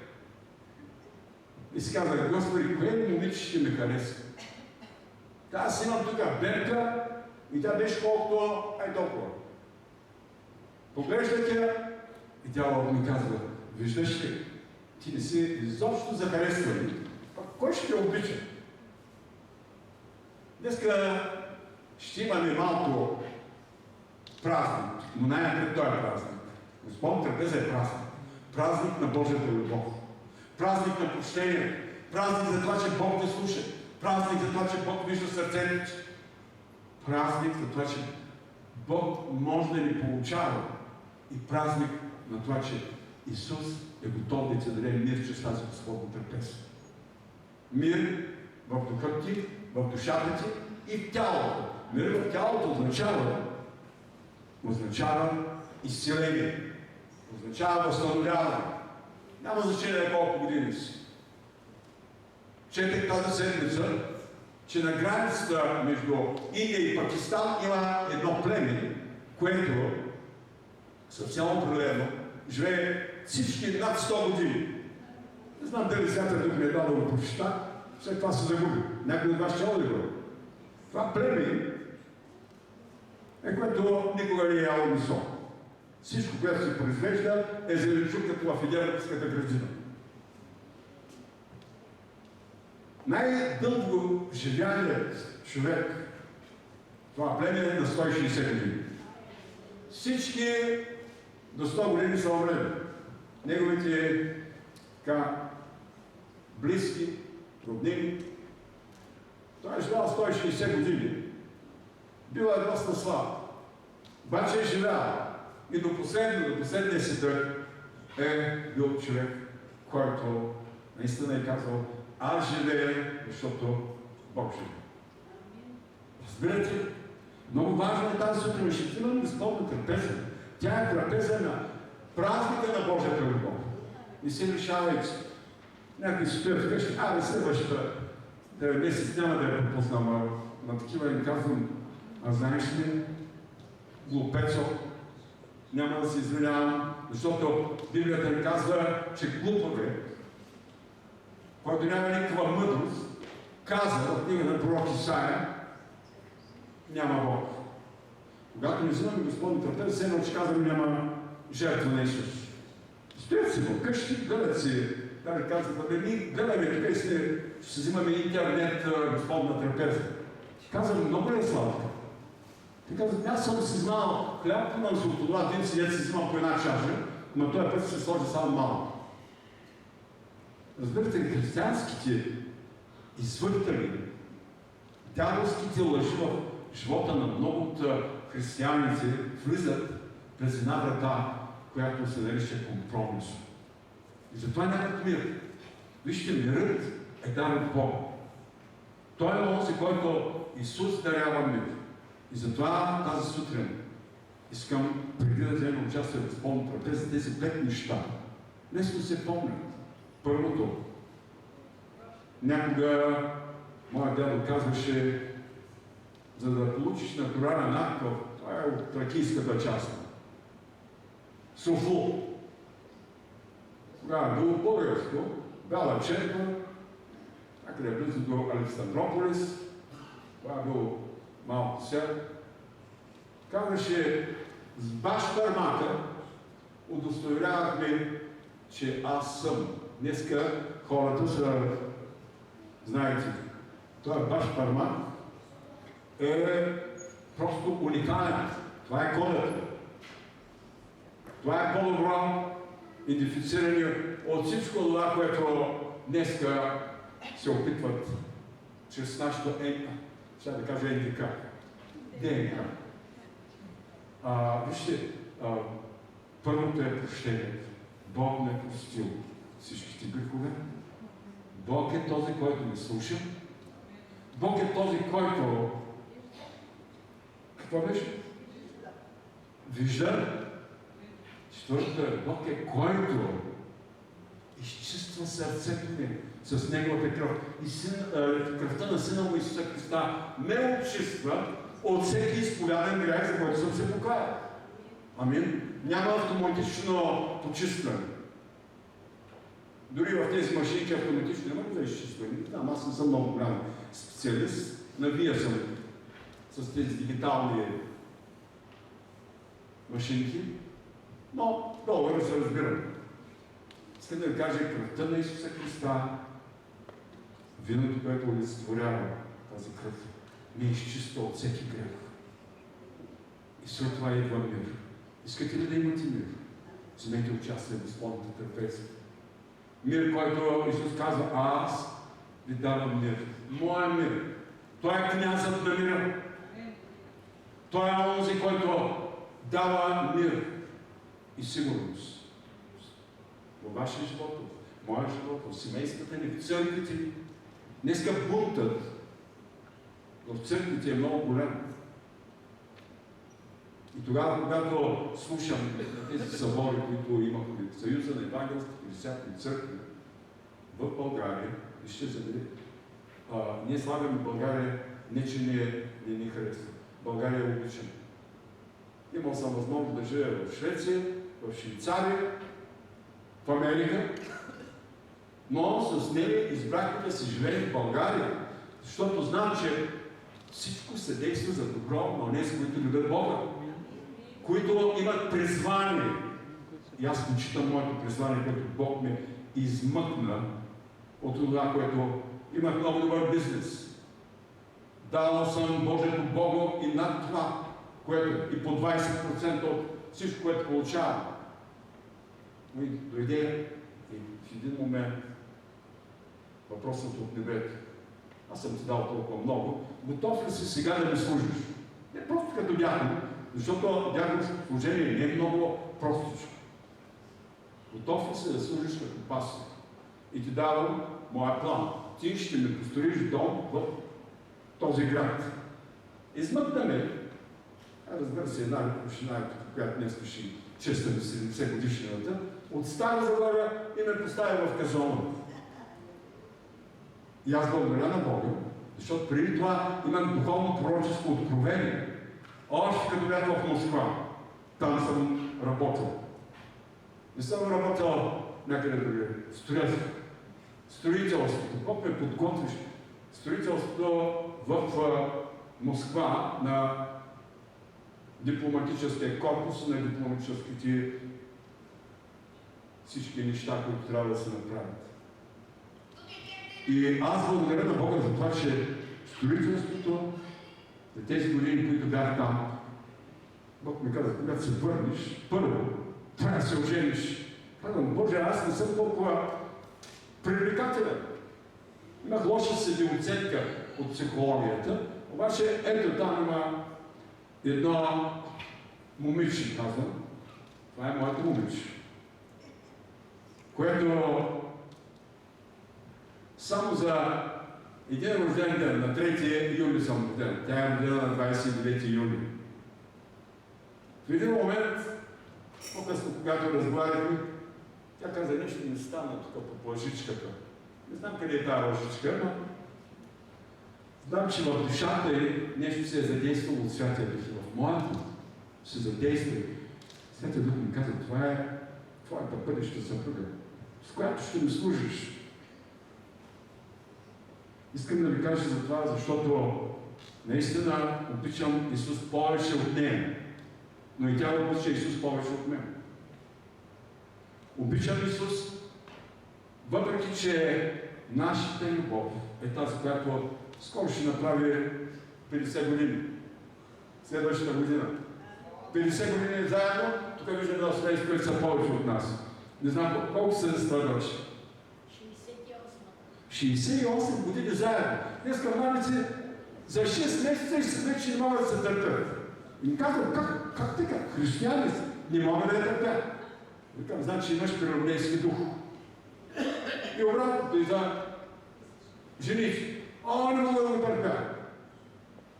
И си казах, Господи, кое момиче ще ме харесва? Аз имам тук бемка и тя беше колкото, толкова. Поглеждах я и тя ми казва, виждаш ли, ти не си изобщо захаресвани. Кой ще те обича? Днеска ще имаме малко празник, но най-напред той е празник. Господь Трапеза е празник. Празник на Божията любов. Празник на прощение. Празник за това, че Бог те слуша. Празник за това, че Бог вижда сърцето. Празник за това, че Бог може да ни получава. И празник на това, че Исус е готов да ти даде мир чрез тази Господна трапеза. Мир в духа ти, в душата ти и в тялото. Мир в тялото означава изцеление. Означава възстановяване. Няма значение колко години си. Четех тази седмица, че на границата между Индия и Пакистан има едно племе, което съвсем определено живее всички над 100 години. Не знам дали Святия Дух ми е дал да го прочита, след това се загуби. Някой от вас ще ли го? Това племе е което никога не е яло месо. Всичко, което се произвежда, е зеленчук като в Едемската градина. Най-дълго живяният човек, това племе е на 160 години. Всички до 100 години са умрели. Неговите близки, роднини. Той е живял 160 години. Била е доста слаб. Обаче е живял. И до последния си дъх е бил човек, който наистина е казал, аз живея, защото Бог живее. Разбирате? Много важно е тази сутрин. Ще имаме Господна трапеза. Тя е трапеза на празника на Божията любов. Не се решавайте. Някой си стоят вкъщи, следващата месец няма да я пропуснам, на такива им казвам, знаеш ли, глупецо, няма да се извинявам, защото Библията ни казва, че глупове, който няма никаква мъдрост, казва в книга на пророк Исаия, няма Бог. Когато не взимаме Господни трапези, все едно, че казваме, няма жертва на Исус. Стоят си в къщи, гледат си, даже казват, ние гледаме тук и ще взимаме интернет Господна трапеза. Казвам, много ли е сладка? Те казват, аз съм си знал хляб, имам се от това, един си взимам по една чаша, но този път ще сложи само малко. Разбирате ли, християнските извъртали, дяволските лъжи в живота на много от християните влизат през една врата, която се нарича компромис. И затова нямат мир. Вижте, мирът е дар от Бога. Той е онзи, който Исус дарява мир. И затова тази сутрин искам, преди да вземем участие в Господна трапеза, тези 5 неща. Днес се помнят. Първото, някога моят дядо казваше, за да получиш натурален акт, това е от тракийската част. Софу. Тогава било българско, Бяла черква, някъде близо до Александрополис, това е било малко сел. Казваше, с баш търмака удостоверявахме, че аз съм. Днеска хората са, знаете, това баш пармак е просто уникален. Това е кодът. Това е по-добро идентифициране от всичко това, което днеска се опитват чрез нашото ще да кажа НДК. ДНК. Вижте, първото е прощение. Бог не е простил всичките грехове. Бог е този, който не слуша. Бог е този, който... Какво беше? Вижда. Четвъртото е, Бог е който изчиства сърцето ни с Неговата кръв. И кръвта на Сина му Исуса Христа ме очиства от всеки изповяден грях, за който съм се покаял. Амин. Няма автоматично почистване. Дори в тези машинки автоматично няма да изчистване. Там аз не съм много голям специалист. Навия съм с тези дигитални машинки. Но долу се разбирам. Искам да ви кажа, кръвта на Исуса Христа, виното, което олицетворява тази кръв, не изчиства от всеки грех. И след това идва мир. Искате ли да имате мир? Вземете участие в Господната трапеза. Мир, който Исус казва, аз ви давам мир. Моя мир. Той е князът на мира. Той е онзи, който дава мир и сигурност. Във вашия живот, в моя живот, в семействата ни, в църквите ни. Днеска бунтът в църквите е много голям. И тогава, когато слушам тези събори, които имахме в Съюза на евангелските християни църкви в България, вижте за дали, ние слагаме България не че не ни харесва. България е обичана. Имал съм възможност да живея в Швеция, в Швейцария, в Америка, но с нея избрахме да се живеем в България, защото знам, че всичко се действа за добро на онези, които любят Бога, които имат призвание. И аз почитам моето призвание, което Бог ме измъкна от това, което имах много добър бизнес. Дал съм Божието Богу и над това, което и по 20% от всичко, което получавам. Но и дойде и в един момент въпросът от небето. Аз съм ти дал толкова много. Готов ли си сега да ми служиш? Не просто като дядо, защото дядовското служение не е много простичко. Готов ли си да служиш като пастор? И ти давам моя план. Ти ще ми построиш дом в този град. Измъкна ме. Разбира се, една община, която днес ще честа на 70 годишнината, от Стара Загора и ме поставя в Казона. И аз благодаря на Бога, защото преди това имам духовно пророческо откровение. Още като бях в Москва. Там съм работил. Не съм работил някъде други. Строителството. Бог ме подготвиш. Строителството в Москва на дипломатическия корпус, на дипломатическите всички неща, които трябва да се направят. И аз благодаря на Бога за това, че строителството за тези години, които бях там, Бог ми каза, когато се върнеш, първо трябва да се ожениш. Казвам, Боже, аз не съм толкова привлекателен. Имах лоша седиоценка от психологията, обаче ето там има едно момиче, казвам. Това е моето момиче, което само за един рожден ден, на 3 юли съм роден. Тя е родена на 29 юли. В един момент, по-късно, когато разговаряхме, тя каза, нещо не стана тук по лъжичката. Не знам къде е тази лъжичка, но знам, че в душата й нещо се е задействало от Святия Дух. В моята се задейства. Святия Дух ми каза, това е твоята бъдеща съпруга, с която ще ми служиш. Искам да ви кажа за това, защото наистина обичам Исус повече от нея. Но и тя обича Исус повече от мен. Обичам Исус, въпреки че нашата любов е тази, която скоро ще направи 50 години. Следващата година. 50 години заедно, тук виждаме да семейство, които са повече от нас. Не знам колко се страдваше. 68 години заедно. Днеска мамици за 6 месеца и се вече не могат да се търпят. И ми казвам, как така? Християни не мога да я търпя. Викам, значи имаш природнейски дух. И обратното и за жените. Не мога да го търпя.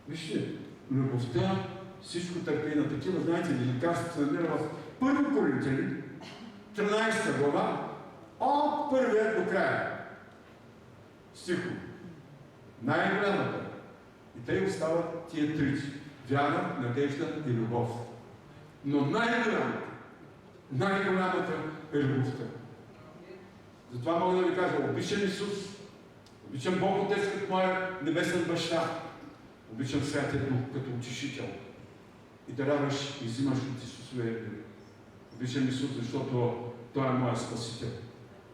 Вижте, любовта всичко търпи на такива, знаете ли, лекарството се намира в 1 Коринтияни, 13 глава, от първия до края. Стихо. Най-голямата. И те остават тия трите. Вяра, надежда и любов. Но най-голямата е любовта. Затова мога да ви кажа, обичам Исус, обичам Бог Отец като моя небесен баща, обичам Святия Дух като утешител. И даряваш и взимаш от Исусовия дух. Обичам Исус, защото Той е моя Спасител,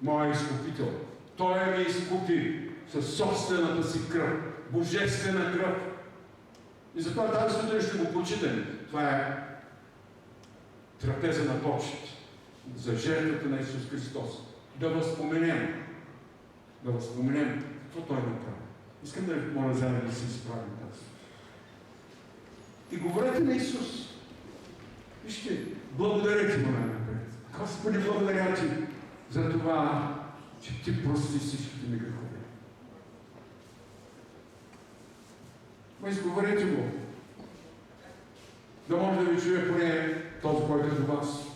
моя Изкупител. Той ме изкупи със собствената си кръв, божествена кръв. И затова тази сутрин ще го почитаме. Това е трапеза на почет за жертвата на Исус Христос. Да възпоменем какво Той направи. Искам да ви моля заедно да се изправим тази. И говорете на Исус. Вижте, благодаря Ти, моля напред. Господи, благодаря Ти за това, че Ти прости всичките ми грехове. Но изговорете го. Да може да ви чуе поне този, който е до вас,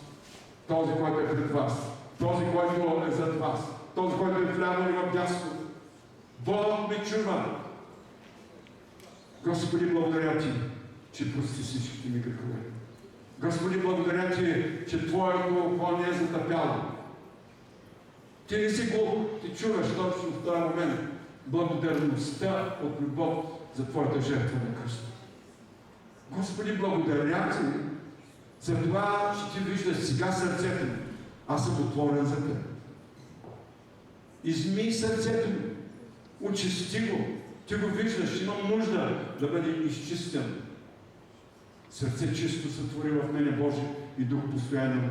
този, който е пред вас, този, който е зад вас, този, който е вляво и в дясно. Бог ме чува. Господи, благодаря Ти, че прости всичките ми грехове. Господи, благодаря Ти, че Твоето око не е затъпяло. Ти не си глух, Ти чуваш точно в този момент благодарността от любов за Твоята жертва на кръста. Господи, благодаря Ти за това, че Ти виждаш сега сърцето ми. Аз съм отворен за Теб. Измий сърцето ми. Очисти го. Ти го виждаш, имам нужда да бъде изчистен. Сърце чисто сътвори в мене, Боже, и Дух постоянно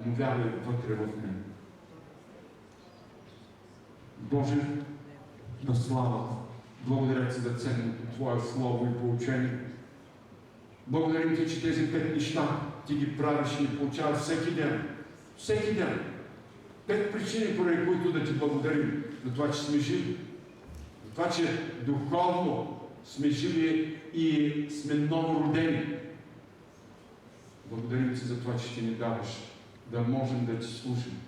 мовява вътре в мен. Боже, на слава, благодаря Ти за ценното Твое Слово и поучение. Благодарим Ти, че тези 5 неща Ти ги правиш и ги получаваш всеки ден. Всеки ден. 5 причини, поради които да Ти благодарим. За това, че сме живи. За това, че духовно сме живи и сме ново родени. Благодарим Ти за това, че Ти ни даваш да можем да Ти служим.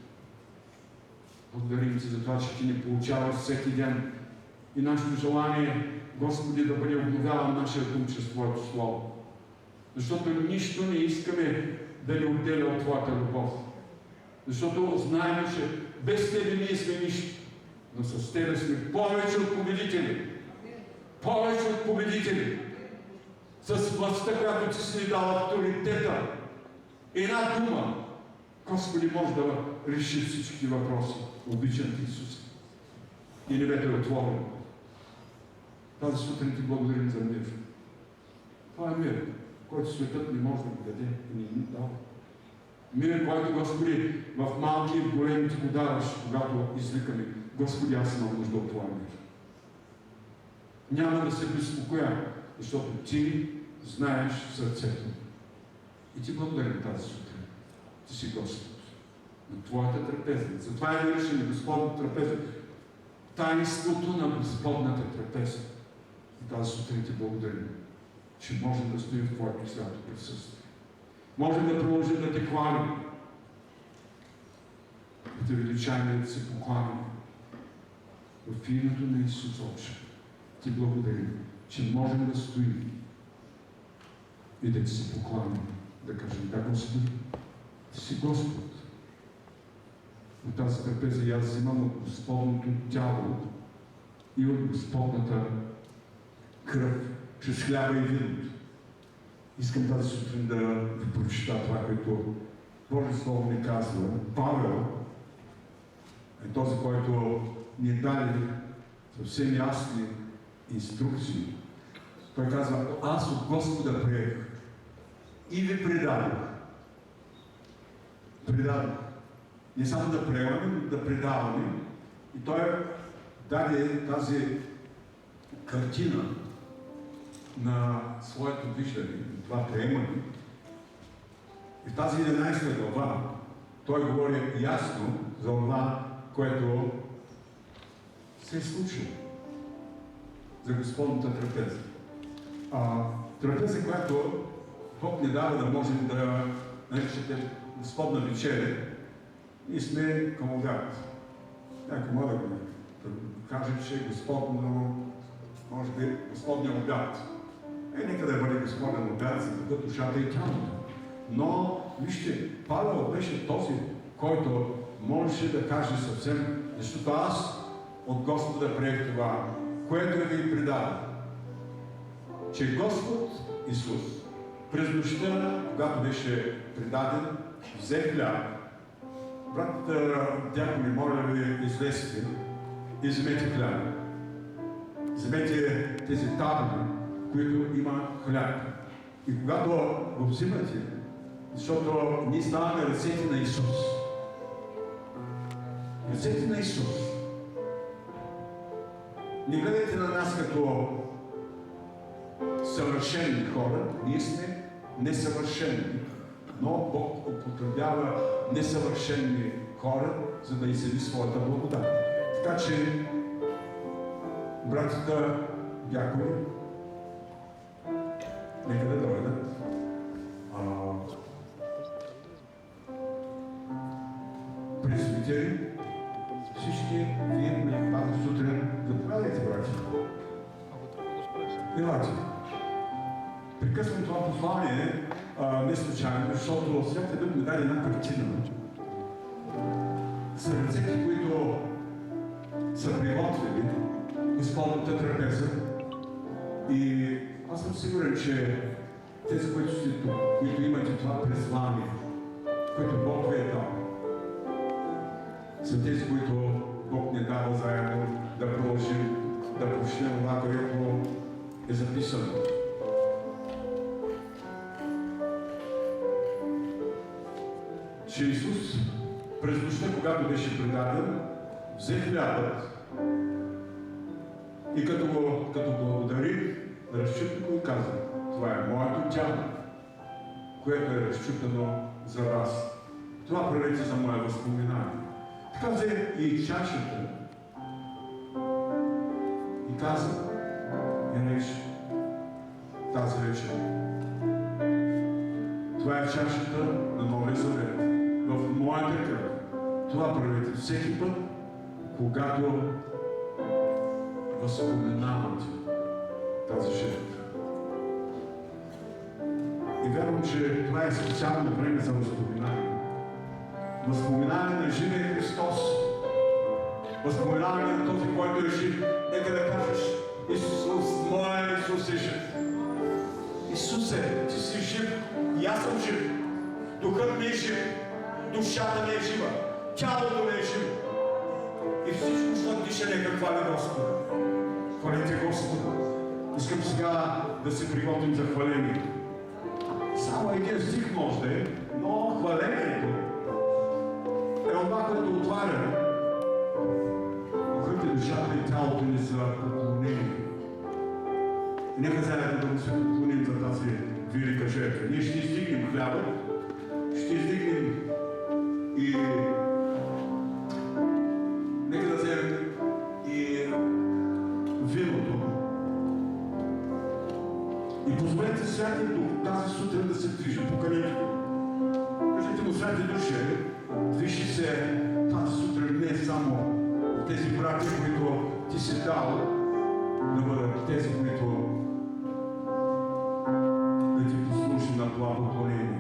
Благодарим Ти за това, че Ти ни получаваш всеки ден. И нашето желание, Господи, да бъде обновяван нашия дум чрез Твоето Слово. Защото нищо не искаме да ни отделя от Твоята любов. Защото знаем, че без Тебе ние сме нищо. Но с Тебе сме повече от победители. Повече от победители. С властта, която Ти си ни дал, авторитета. Една дума, Господи, може да реши всички въпроси. Обичам Ти, Исус. И небето е отворено. Тази сутрин Ти благодарим за мир. Това е мир, който светът не може да го даде и не ни дава. Мир, който, Господи, в малки и в големи Ти го даваш, когато извикаме: Господи, аз имам нужда от Твоя мир. Няма да се безпокоя, защото Ти знаеш сърцето. И Ти благодарим тази сутрин. Ти си Господ на Твоята трапеза. Затова е наричане Господна трапеза. Таинството на Господната трапеза. И тази сутрин Ти благодарим, че можем да стоим в Твоето свято присъствие. Можем да продължим да Те хвалим, да Те величаем, да се покланим. В името на Исус, Отче, Ти благодарим, че можем да стоим и да Ти се покланим, да кажем: да, Господи, Ти си Господ. От тази трапеза и аз взимам от Господното тяло и от Господната кръв, чрез хляба и виното. Искам тази сутрин да ви прочита това, което Божие Слово ни казва. Павел е този, който ни даде съвсем ясни инструкции. Той казва: аз от Господа приех и ви предадох. Предадох. Не само да приемаме, но да предаваме. И той даде тази картина на своето виждане, на това приемане. И в тази 11 глава той говори ясно за това, което се е случило. За Господната трапеза. Трапеза, която Бог ни дава да можем да наричате Господна вечеря. Ние сме към обяд. Някой може да го каже, че Господно, може би Господния обяд. Нека да бъде Господен обяд, за да бъде душата и тялото. Но, вижте, Павел беше този, който можеше да каже съвсем, защото аз от Господа приех това, което ви предава. Че Господ Исус през нощта, когато беше предаден, взе хляб. Брат дякони, моля ви, излезте и вземете хляб. Вземете тези табли, които има хляб. И когато го взимате, защото ние ставаме ръцете на Исус. Ръцете на Исус. Не гледайте на нас като съвършени хора, ние сме несъвършени. Но Бог употребява несъвършени хора, за да изяви своята благодат. Така че, братята дякони, нека да дойдат. Пресвитери, всички вие тази сутрин, заповядайте, брати. Елате. Прекъсвам това послание не случайно, защото Святия Дух ми даде една картина. Са ръцете, които са приготвили Господната трапеза. И аз съм сигурен, че тези, които сте тук, които имате това призвание, което Бог ви е дал, са тези, които Бог ни дава заедно да продължим, да прочетем това, което е записано. Че Исус през нощта, когато беше предаден, взе хлябът и като благодари, разчупи го и каза: това е моето тяло, което е разчупено за вас. Това правете за мое възпоминание. Така взе и чашата и каза: и рече тази вечер: това е чашата на Новия Завет. В моята кръв. Това правите всеки път, когато възпоменавате тази жертва. И вярвам, че това е специално време за възпоменание. възпоменаване на живия Христос, възпоменаване на този, който е жив. Нека да кажеш: Исус, моя Исус е жив. Исусе, ти си жив и аз съм жив. Духът ми е жив, душата ми е жива, тялото ми е живо. И всичко, що диша, нека хвали Господа. Хвалите Господа. Искам сега да се приготвим за хваление. Само един стих може да е, но хвалението е това, което отваря духът и душата и тялото ни за поклонение. Нека заедно да му се поклоним за тази велика жертва. Ние ще издигнем хляба, ще издигнем и нека да вземем и виното. И позволете Святия Дух тази сутрин да се движи. Поканете го. Кажете му: Святи Душе, движи се тази сутрин не само в тези братя, които ти си дал да бъдат тези, които да ти послушни на това поклонение.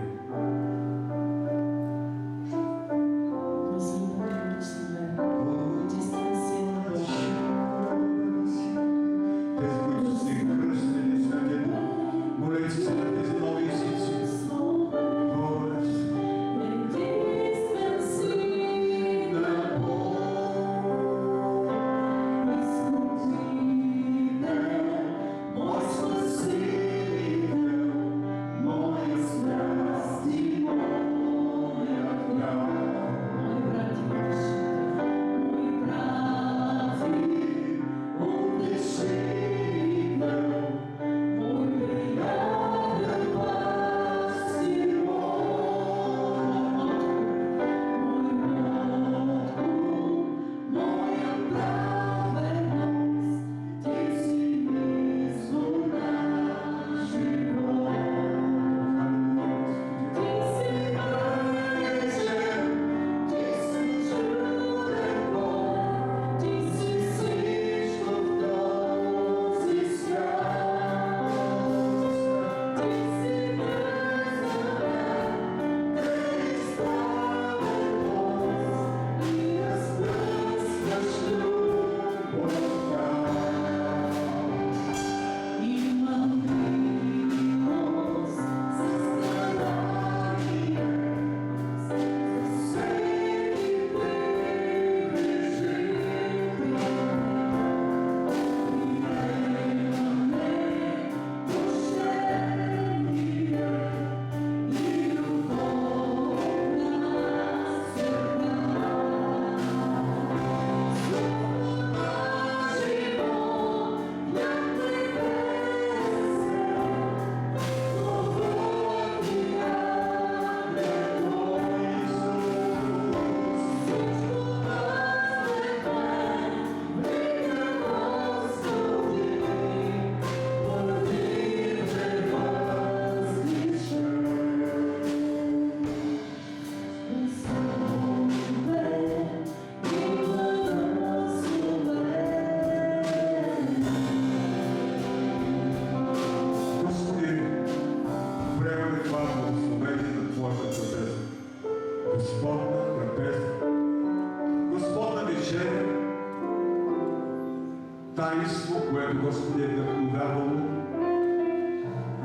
Таинство, което Господи е вдъхновявало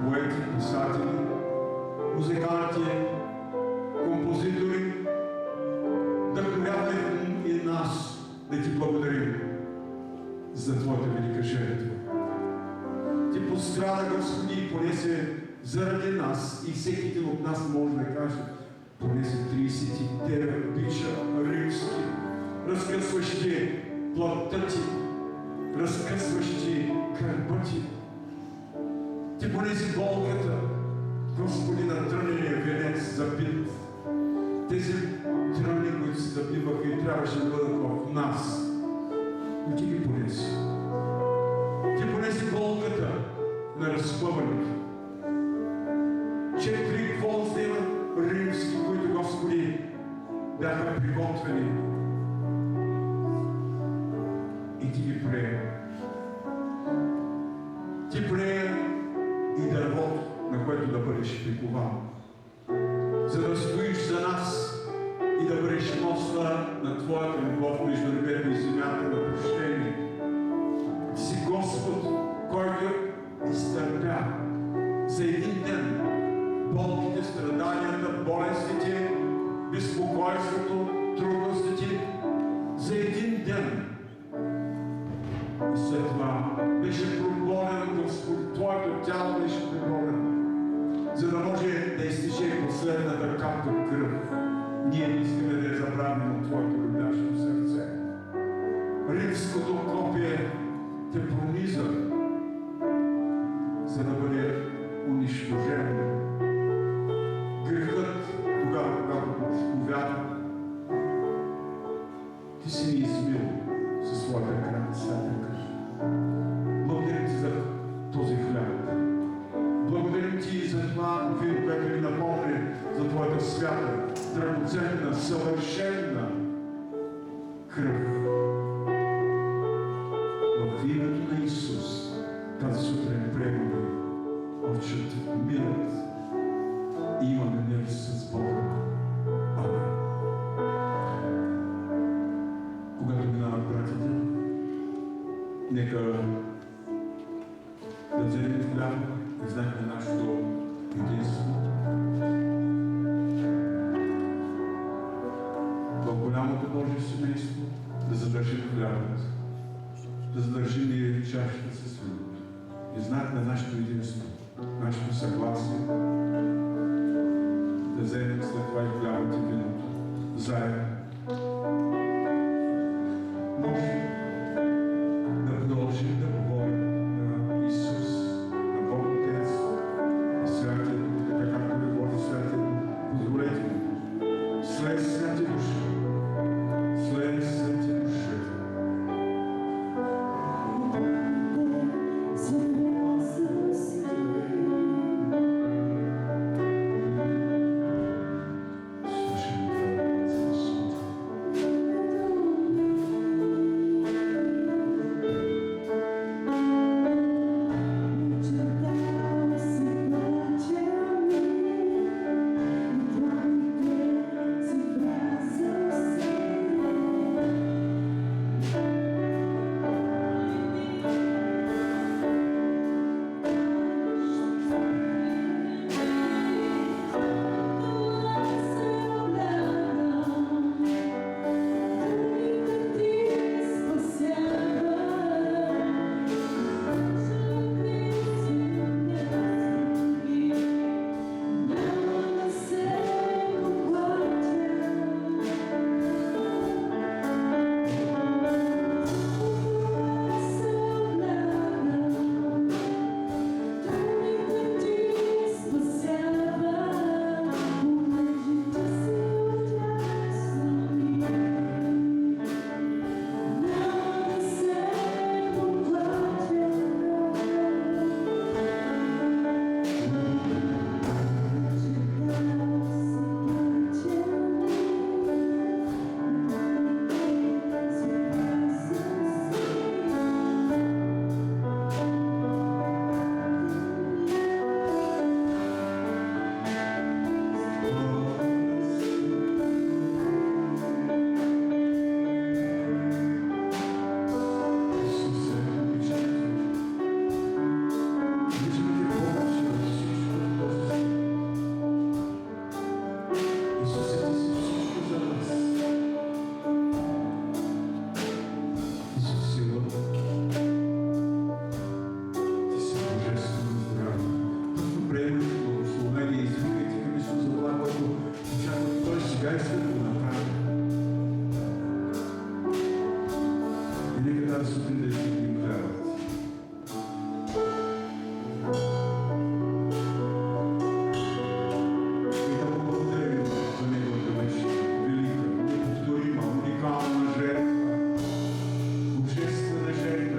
поети, писатели, музиканти, композитори, вдъхновявай и нас да ти благодарим за Твоята велика жертва. Ти пострада, Господи, и понесе заради нас, и всеки един от нас може да каже: понесе 39 бича римски, разкъсващи плътта ти, разкъсващи кърпа ти. Ти понеси болката, Господи, на трънения венец забит. Тези тръни, които се забиваха и трябваше да бъдат в нас, но ти ги понеси. Ти понеси болката на разпъването. 4 гвоздена римски, които, Господи, бяха приготвени. И ти ги прие. Ти прие и дървото, на което да бъдеш прикован, за да стоиш за нас и да бъдеш моста на Твоята любов между небето и земята на прощение. Ти си Господ, който изтърпя за един ден болките, страданията, болестите, безпокойството, трудностите. За един ден. И след това беше проболен, Господ, Твоето тяло беше проболено, за да може да изтече последната капка кръв. Ние не искаме да я забравим от Твоето любящо сърце. Римското копие те прониза, за да бъде унищожен. Грехът, тогава, когато го изповядва, Ти си ни измил със своята кръв, свята кръв. Благодарим Ти за този хляб. Благодарим Ти за това вино, което ни напомни за Твоята свята, драгоценна, съвършена кръв. В името на Исус тази сутрин преговори, Отчет, милът, и имаме мир с Бога. Амин. Когато минават братите, нека да вземем хляб и знак на нашето единство. В голямото Божие семейство да задържим хлябът, да задържим и чашата с виното. И знак на нашето единство, нашето съгласие, да вземем след това и хлябът и виното заедно. Може да продължим да говорим на Исус, на Бог Отец, на Святия Дух, така както ви говори Святия Дух. Позволете ми, след Святия Душа, след Святия Душа,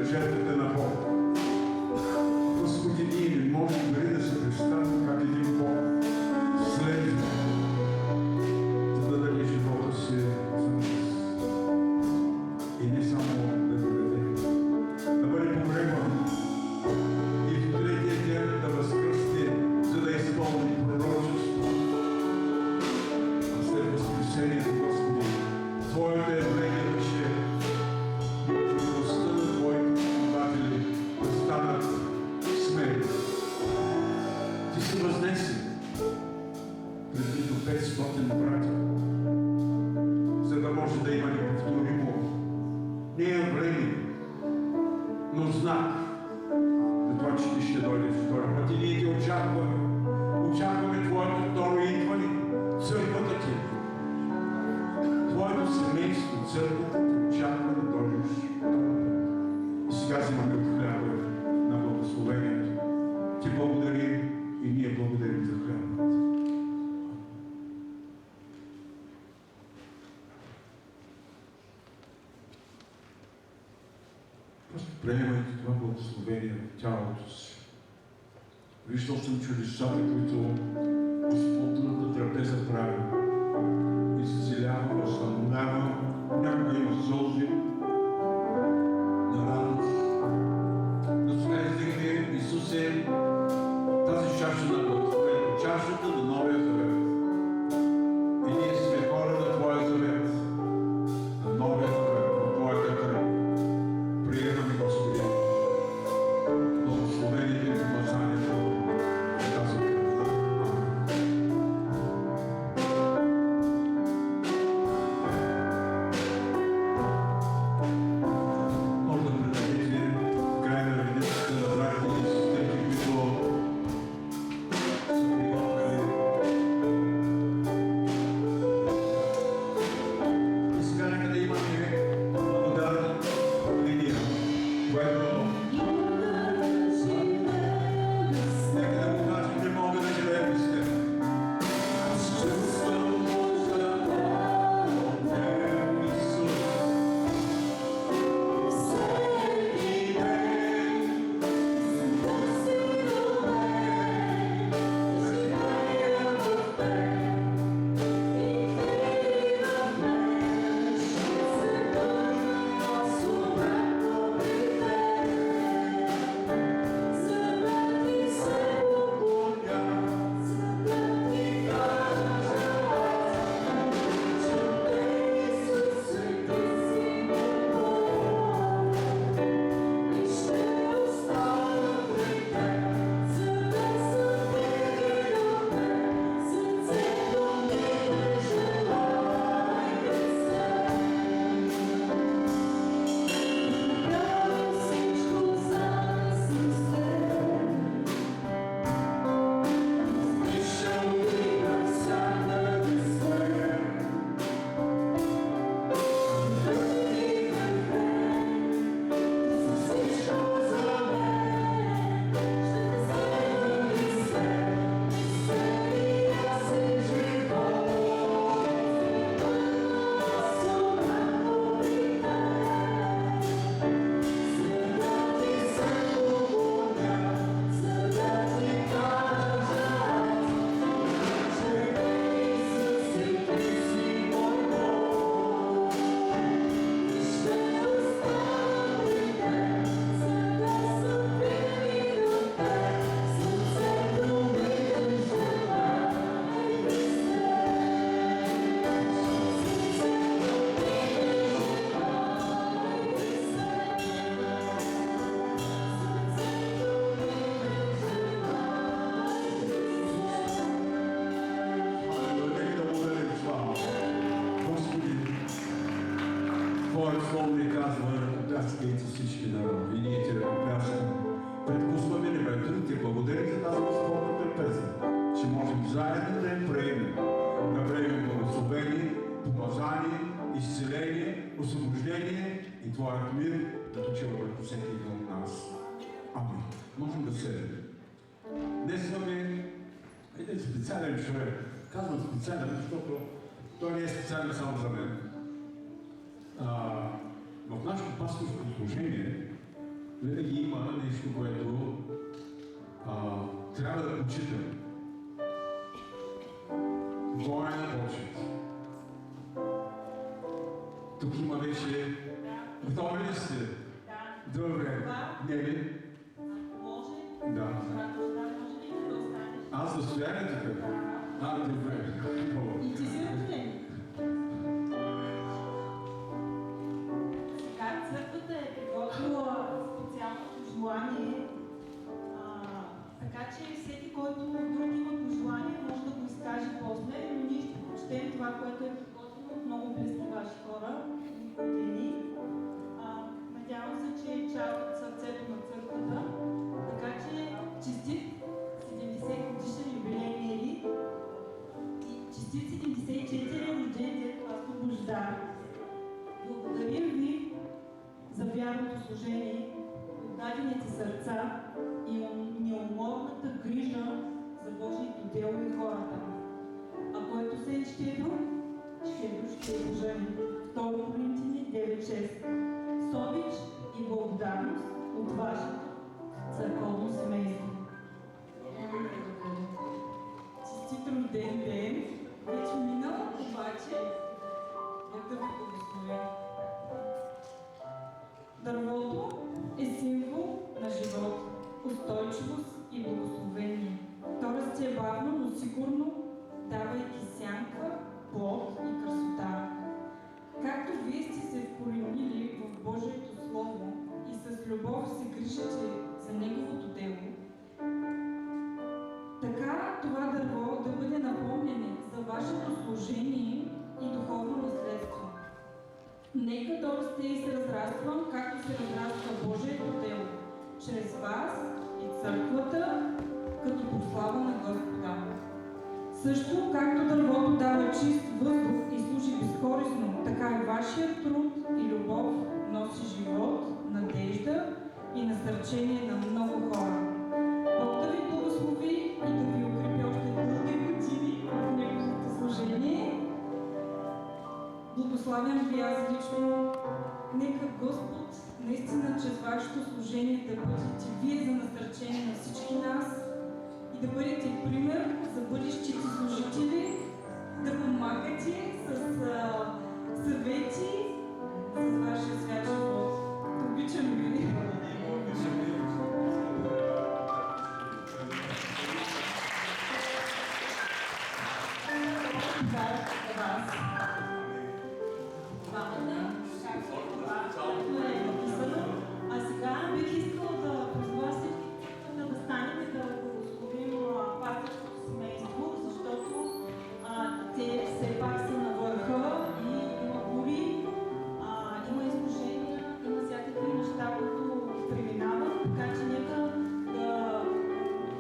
жертвата на Бога. Господи, ние не можем дори да се представим ти се възнесе пред 500 братя, за да може да има неповторимо. Не е време, но знак за това, че ти ще дойдеш втори път и ние ти очакваме. Очакваме Твоето второ идване, църквата ти. Твоето семейство, църквата ти очаква да дойдеш. И сега взимаме от хляба на благословението. Ти благодари и ние благодарим за хлябът. Просто приемайте това благословение в тялото си. Виждал съм чудесата, които Господната трапеза прави. Изцелява, възстановява, някога има сълзи на радост. Но сега издигне Исусе тази чаша на благословението, чашата на Новия Завет. И ние сме хора на Твоя Завет, на Новия Завет, на Твоята кръв. Приемаме, Господи, благословението и помазанието на тази кръв. Може да предадете в край на редицата на братите и сестрите, които са приготвили. И сега нека да имаме благодарна линия, което нека да му кажем, не мога да живея без теб. Аз чувствам нуждата от теб, Исус. Всеки ден да си до мен, живея в теб и ти в мен. Ще се върна с обратно при теб. За да ти се поклоня, за да ти кажа че те, Исусе, ти си мой Бог. И ще остана при теб, за да съм винаги до теб. Сърцето ми не желае без теб. Правя всичко заедно с теб. Изпишам ти навсякъде с теб. Върни ме в теб, за всичко за мен. Ще те следвам и с теб, целия си живот. Върна се обратно при теб, за да ти се поклоня, за да ти кажа че Исусе, ти си мой Бог. И ще остана при теб, за да съм винаги до теб. Сърцето ми не желае без теб. Сърцето ми не желае без теб. Сърцето ми не желае без теб. Нека да благодарим слава. Господи, Твоето слово ни казва, ръкопляскайте всички народи. И ние ти ръкопляскаме. Предпускаме небето и ти благодарим за тази Господна трапеза, че можем заедно да я приемем. Да приемем благословение, помазание, изцеление, освобождение и Твоят мир да почива върху всеки един от нас. Амин. Можем да седем. Днес имаме един специален човек. Казвам специален, защото той не е специален само за мен. В нашето пасторско служение винаги има нещо, което трябва да почитаме. Воен почет. Тук има вече... Готови ли сте? Да. Добре. Нели? Може. Да. Когато може ли да останеш? Аз да стоя ли тук? Добре. Хубаво. И ти си рожден. Сега църквата е приготвила специалното желание, така че всеки, който това, което е подготвено от много близки ваши хора, години. Надявам се, че е част от сърцето на църквата. Така че честит 70 годишен юбилей, Нели, и честит 74 рожден ден Пастор Божидар. Благодаря ви за вярното служение, отдадените сърца и неуморната грижа за Божието дело и хората. А който се е щедро, щедро ще е дължен. 2 Коринтини 9:6. С обич и благодарност от вашето църковно семейство. Честит рожден ден, вече минал, обаче Бог да ви благослови. Дървото е символ на живот, устойчивост и благословение. То расте бавно, но сигурно, давайки сянка, плод и красота. Както вие сте се вкоренили в Божието Слово и с любов се грижите за Неговото дело, така това дърво да бъде напомнене за вашето служение и духовно наследство. Нека то расте и се разраства, както се разраства Божието дело, чрез вас и църквата, като прослава на Господа. Също, както дървото дава чист въздух и служи безкорисно, така и вашият труд и любов носи живот, надежда и насърчение на много хора. Бог да ви благослови и да ви укрепи още дълги години в Неговото служение. Благославям ви аз лично. Нека Господ наистина чрез вашето служение да бъдете вие за насърчение на всички нас и да бъдете пример за бъдещите служители, да помагате с съвети с вашия свят живот. Обичам ви! А сега бих искала да призова всички да станем и да благословим пасторското семейство, защото те все пак са на върха и има бури, има изкушения, има всякакви неща, които преминават, така че нека да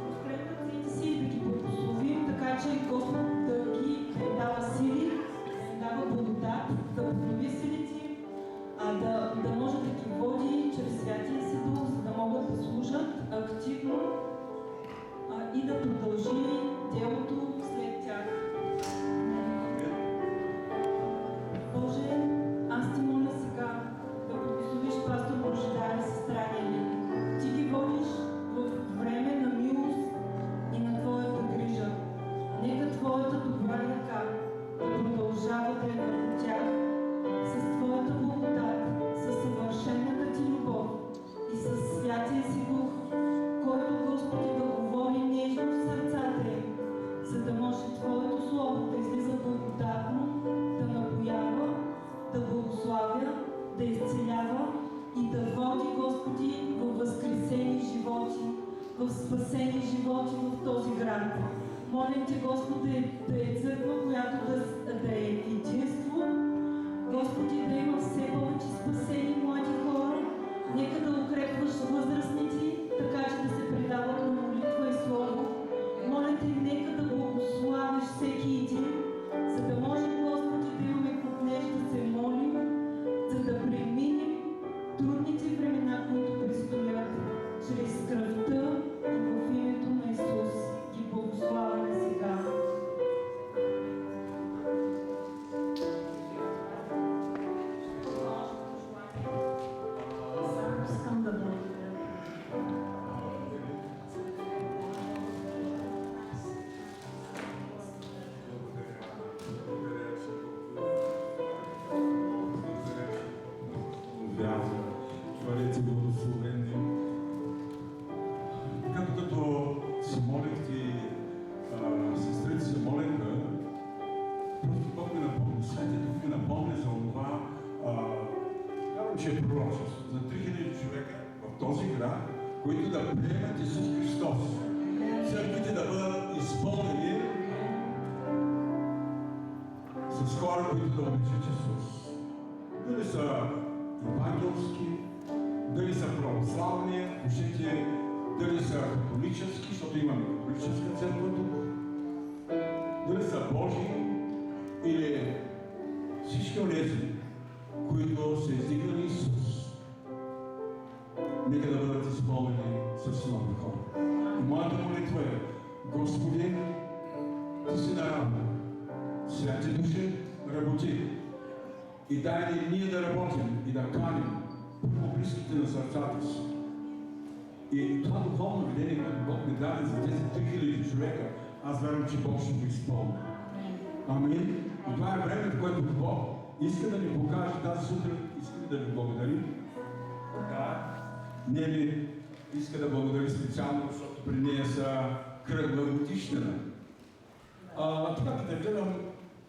подкрепят ръцете си и да ги благословим, така че Господ да ги дава сили, да им дава благодат, да поднови силите, да може да ги води чрез Святия си Дух, за да могат да служат активно и да продължи делото след тях. Боже, аз ти моля сега да благословиш пастор Божидар и сестра Нели. Ти ги водиш в време на милост и на Твоята грижа. Нека Твоята добра ръка да продължава да е върху тях с Твоята благодат, със съвършената Ти любов и със Святия си Дух, който, Господи, да говори нежно в сърцата им, за да може Твоето Слово да излиза благодатно, да напоява, да благославя, да изцелява и да води, Господи, във възкресени животи, в спасени животи в този град. Молим Те, Господи, да е църква, която да е в единство, Господи, да има все повече спасени млади хора. Нека да укрепваш възрастните, така че да се предават на молитва и слово. Моля Те, нека да благославиш всеки един, за да може, Господи, да имаме купнеж да се молим, за да преминем трудните времена, които предстоят, чрез кръвта и в името на Исус. Ги благославяме сега. Искам да благодаря. с хора, които да обичат Исус. Дали са евангелски, дали са православни, пишете, дали са католически, защото имаме католическа църква тук, дали са Божии или всички онези, които са издигнали Исус. Нека да бъдат изпълнени с нови хора. И моята молитва е: Господи, Ти си на работа. Святи Душе, работи. И дай ни ние да работим и да каним по близките на сърцата си. И това духовно видение, което Бог ми даде за тези 3000 човека, аз вярвам, че Бог ще го изпълни. Амин. И това е времето, в което Бог иска да ни покаже тази сутрин, иска да ви благодари. Да. Не ли иска да благодари специално, защото при нея са кръгла годишнина. Така да те гледам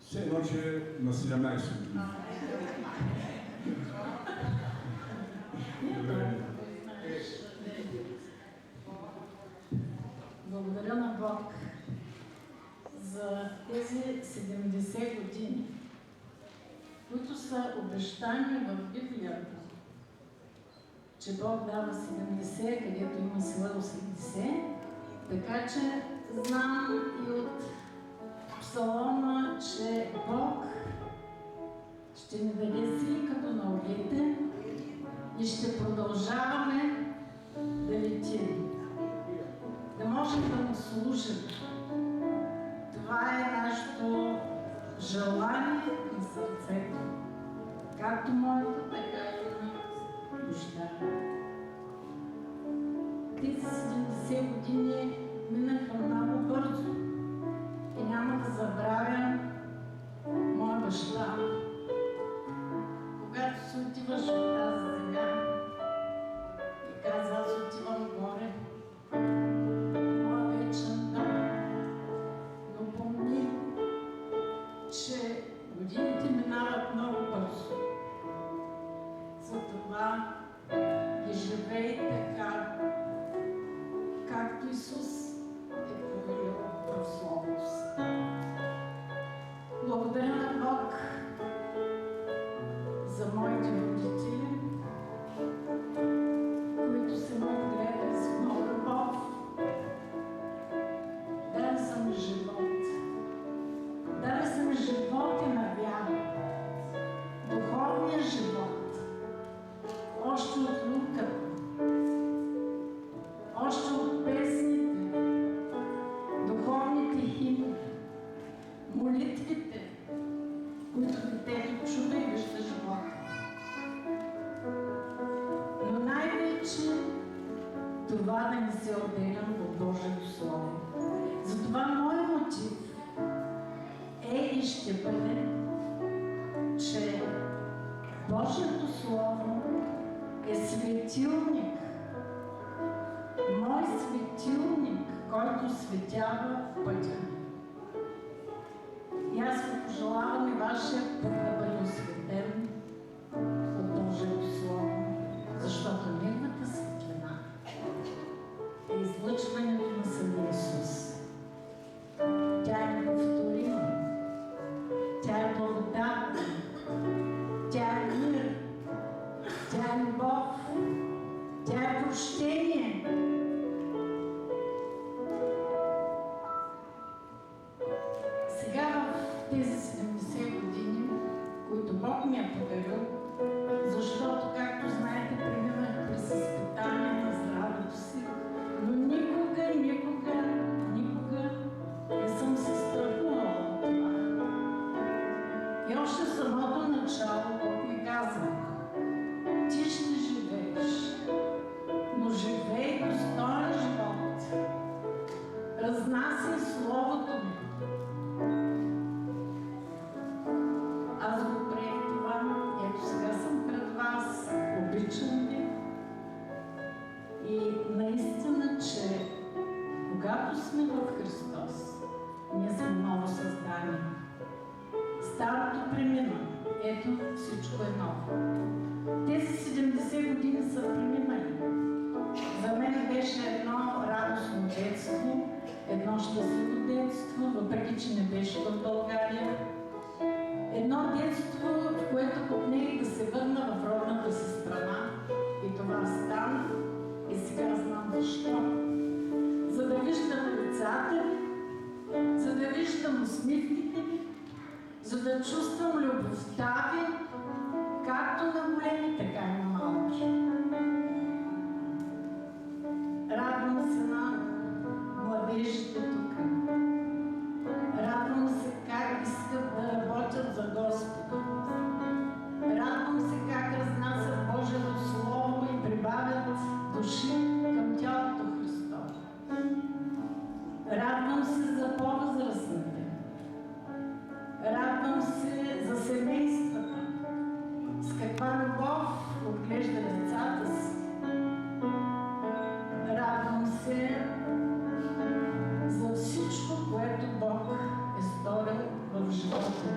все едно, че на 17 години. Благодаря на Бог за тези 70 години, които са обещани в Библията, че Бог дава 70, където има сила 80. Така че знам и от Псалома, че Бог ще ни даде сили като на орлите и ще продължаваме да летим, да можем да му служим. Това е нашето желание на сърцето, както моето, така и на душата. Тези 70 години минаха много бързо и няма да забравя моя баща. Когато се отиваш от тази земя и каза: аз отивам горе, моя вечен дом, но помни, че годините минават много бързо. Затова ги живей така, както Исус е повелил в Словото си. Благодаря на Бог за моите родители, които са ме гледали с много любов. Дай са ми живот. Дай са ми живот и на вяра. Духовния живот. Още от Лука. Още от песните. Духовните химни. Молитвите, които детето чува и вижда живота. Но най-вече това да не се отделям от Божието Слово. Затова мой мотив е и ще бъде, че Божието Слово е светилник. Мой светилник, който светява пътя ми. И аз ви пожелавам и вашия път да бъде осветен от Божието Слово, защото неговата светлина е излъчването на самия Исус. Тя е неповторима, тя е благодатна, тя е мир, тя е любов, тя е прощение. Сега в тези 70 години, които Бог ми е подарил, защото, както знаете, преминах през изпитание на здравето си, но никога не съм се страхувала от това. И още в самото начало Бог ми каза: ти ще живееш, но живей достоен живот. Разнасяй Словото ми. Аз го приех това, ето сега съм пред вас, обичам ви. И наистина, че когато сме в Христос, ние сме ново създание. Старото премина, ето всичко е ново. Тези 70 години са преминали. За мен беше едно радостно детство, едно щастливо детство, въпреки че не беше в България. се върна в родната си страна и това стана. И сега знам защо. За да виждам лицата ви, за да виждам усмивките ви, за да чувствам любовта ви, както на големи, така и на малки. Радвам се на младежите тук. Радвам се как искат да работят за Господа. Радвам се как разнасят Божието Слово и прибавят души към тялото Христово. Радвам се за по-възрастните. Радвам се за семействата. С каква любов отглежда децата си. Радвам се за всичко, което Бог е сторил в живота ми.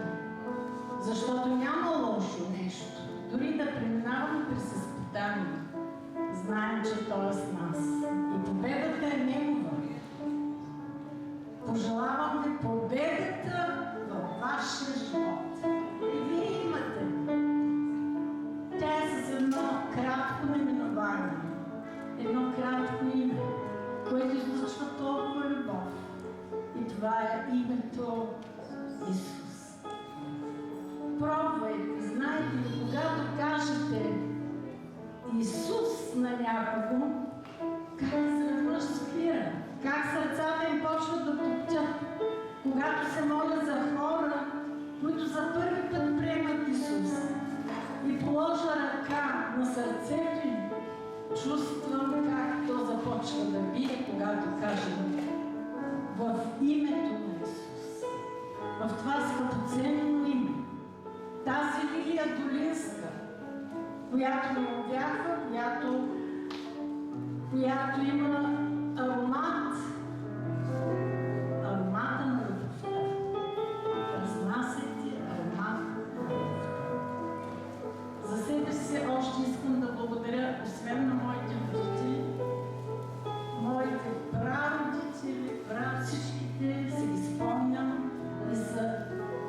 Защото няма лошо нещо. Дори да преминаваме през изпитания, знаем, че Той е с нас. И победата е Негова. Пожелавам ви победата във вашия живот. И вие имате. Тя е с едно кратко наименование, едно кратко име, което излъчва толкова любов. И това е името Исус. Пробвайте, знаете ли, когато кажете Исус на някого, как изведнъж спира, как сърцата им почват да топтят. Когато се моля за хора, които за първи път приемат Исус и положа ръка на сърцето им, чувствам как то започва да бие, когато кажем в името на Исус. В това скъпоценно име. Тази лилия долинска, която ме обяха, която има аромат, аромата на любовта. Разнасяйте аромат на любовта. За себе си още искам да благодаря, освен на моите родители, моите прародители, всичките си ги спомням и са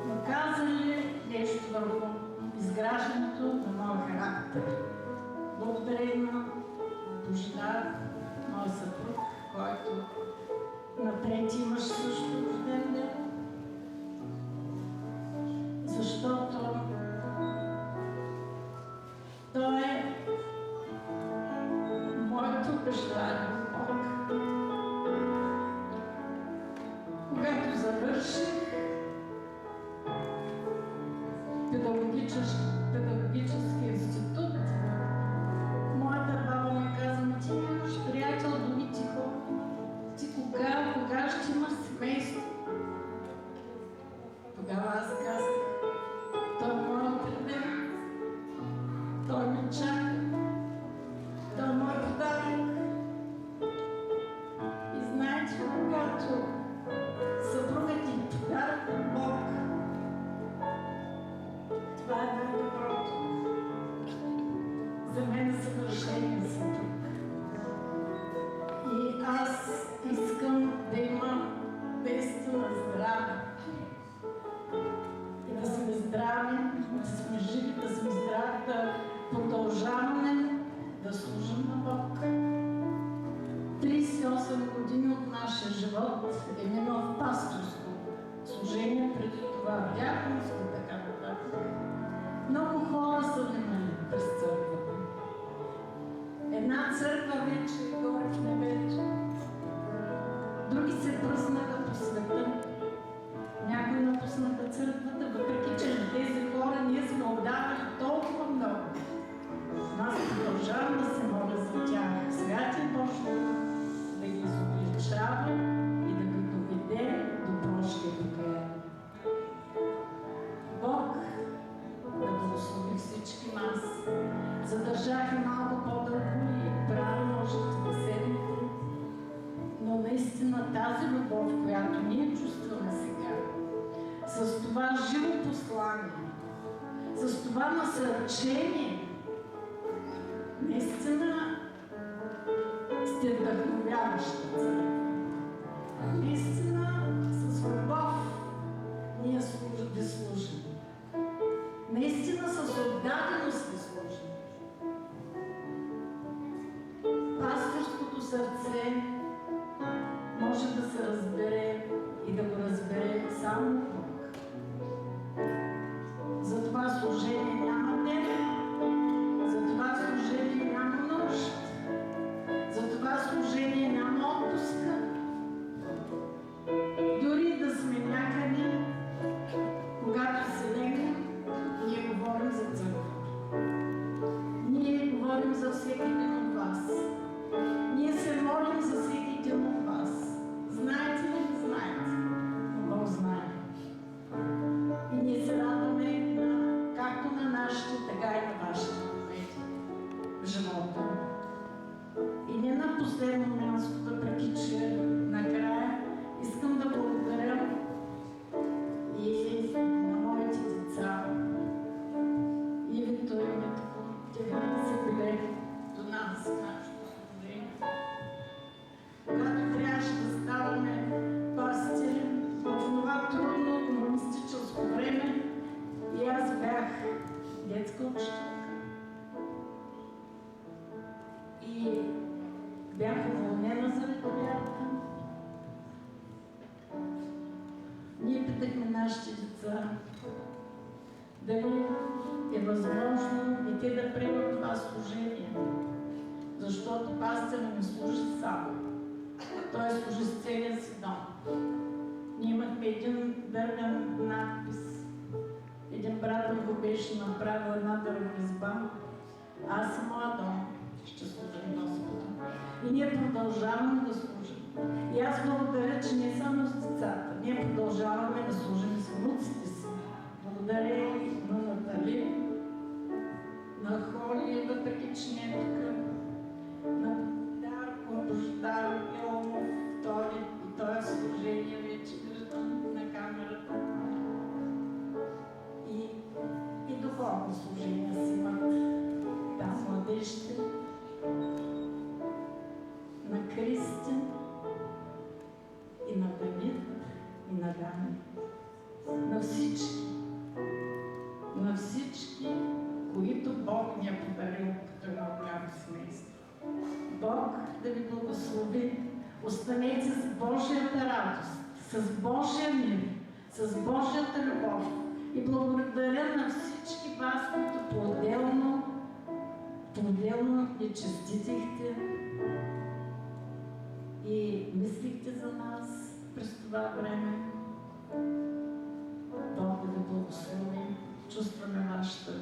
наказали нещо върху изграждането на моя характер. Благодаря на Божидар, моя съпруг, който напред имаш също рожден ден, защото той е моето обещание Бог. Когато завърших педагогически институт, моята баба ми каза: ти имаш приятел до Митико, ти кога ще имаш семейство? Тогава аз казах: той е моят преден, той ме чака, той е мой подарък. И знаете, когато съпругът ти подарък от Бог, това е най-доброто. За мен е съвършен съпруг. И аз искам да имам наистина здраве. И да сме здрави, да сме живи, да сме здрави, да продължаваме да служим на Бог. 38 години от нашия живот е минал в пасторско служение, преди това дяконско, така нататък. Много хора са минали през църквата. Една църква вече е горе в небето. Други се пръснаха по света. Някои напуснаха църквата, въпреки че на тези хора ние сме отдавали толкова много. Аз продължавам да се моля за тях. Святия Божий да ги изобличава и да ги доведе до прошки и покаяние. Бог да благослови всички нас. Задържах и малко по-дълго и правилно можете да седнете. Но наистина тази любов, която ние чувстваме сега, с това живо послание, с това насърчение, наистина сте вдъхновяваща църква. Наистина с любов ние ви служим. Наистина с отдаденост питахме нашите деца дали е възможно и те да приемат това служение. Защото пастир не служи сам. Той служи с целия си дом. Ние имахме един дървен надпис. Един брат ми го беше направил една дървоизба. Аз и моя дом ще служим Господа. И ние продължаваме да служим. И аз благодаря, че не само с децата. Ние продължаваме да служим с внуците си. Благодаря и на Натали, на Холи, въпреки че не е тук, на Дарко, Бождар, Йомов, той е в служение, вече виждам на камерата. И духовно служение си имат там младежите, на Кристин и на Давид и на Дани. На всички, които Бог ни е подарил като едно голямо семейство. Бог да ви благослови. Останете с Божията радост, с Божия мир, с Божията любов. И благодаря на всички вас, които по-отделно ни честитихте и мислихте за нас през това време. Бог да ви благослови. Чувстваме вашата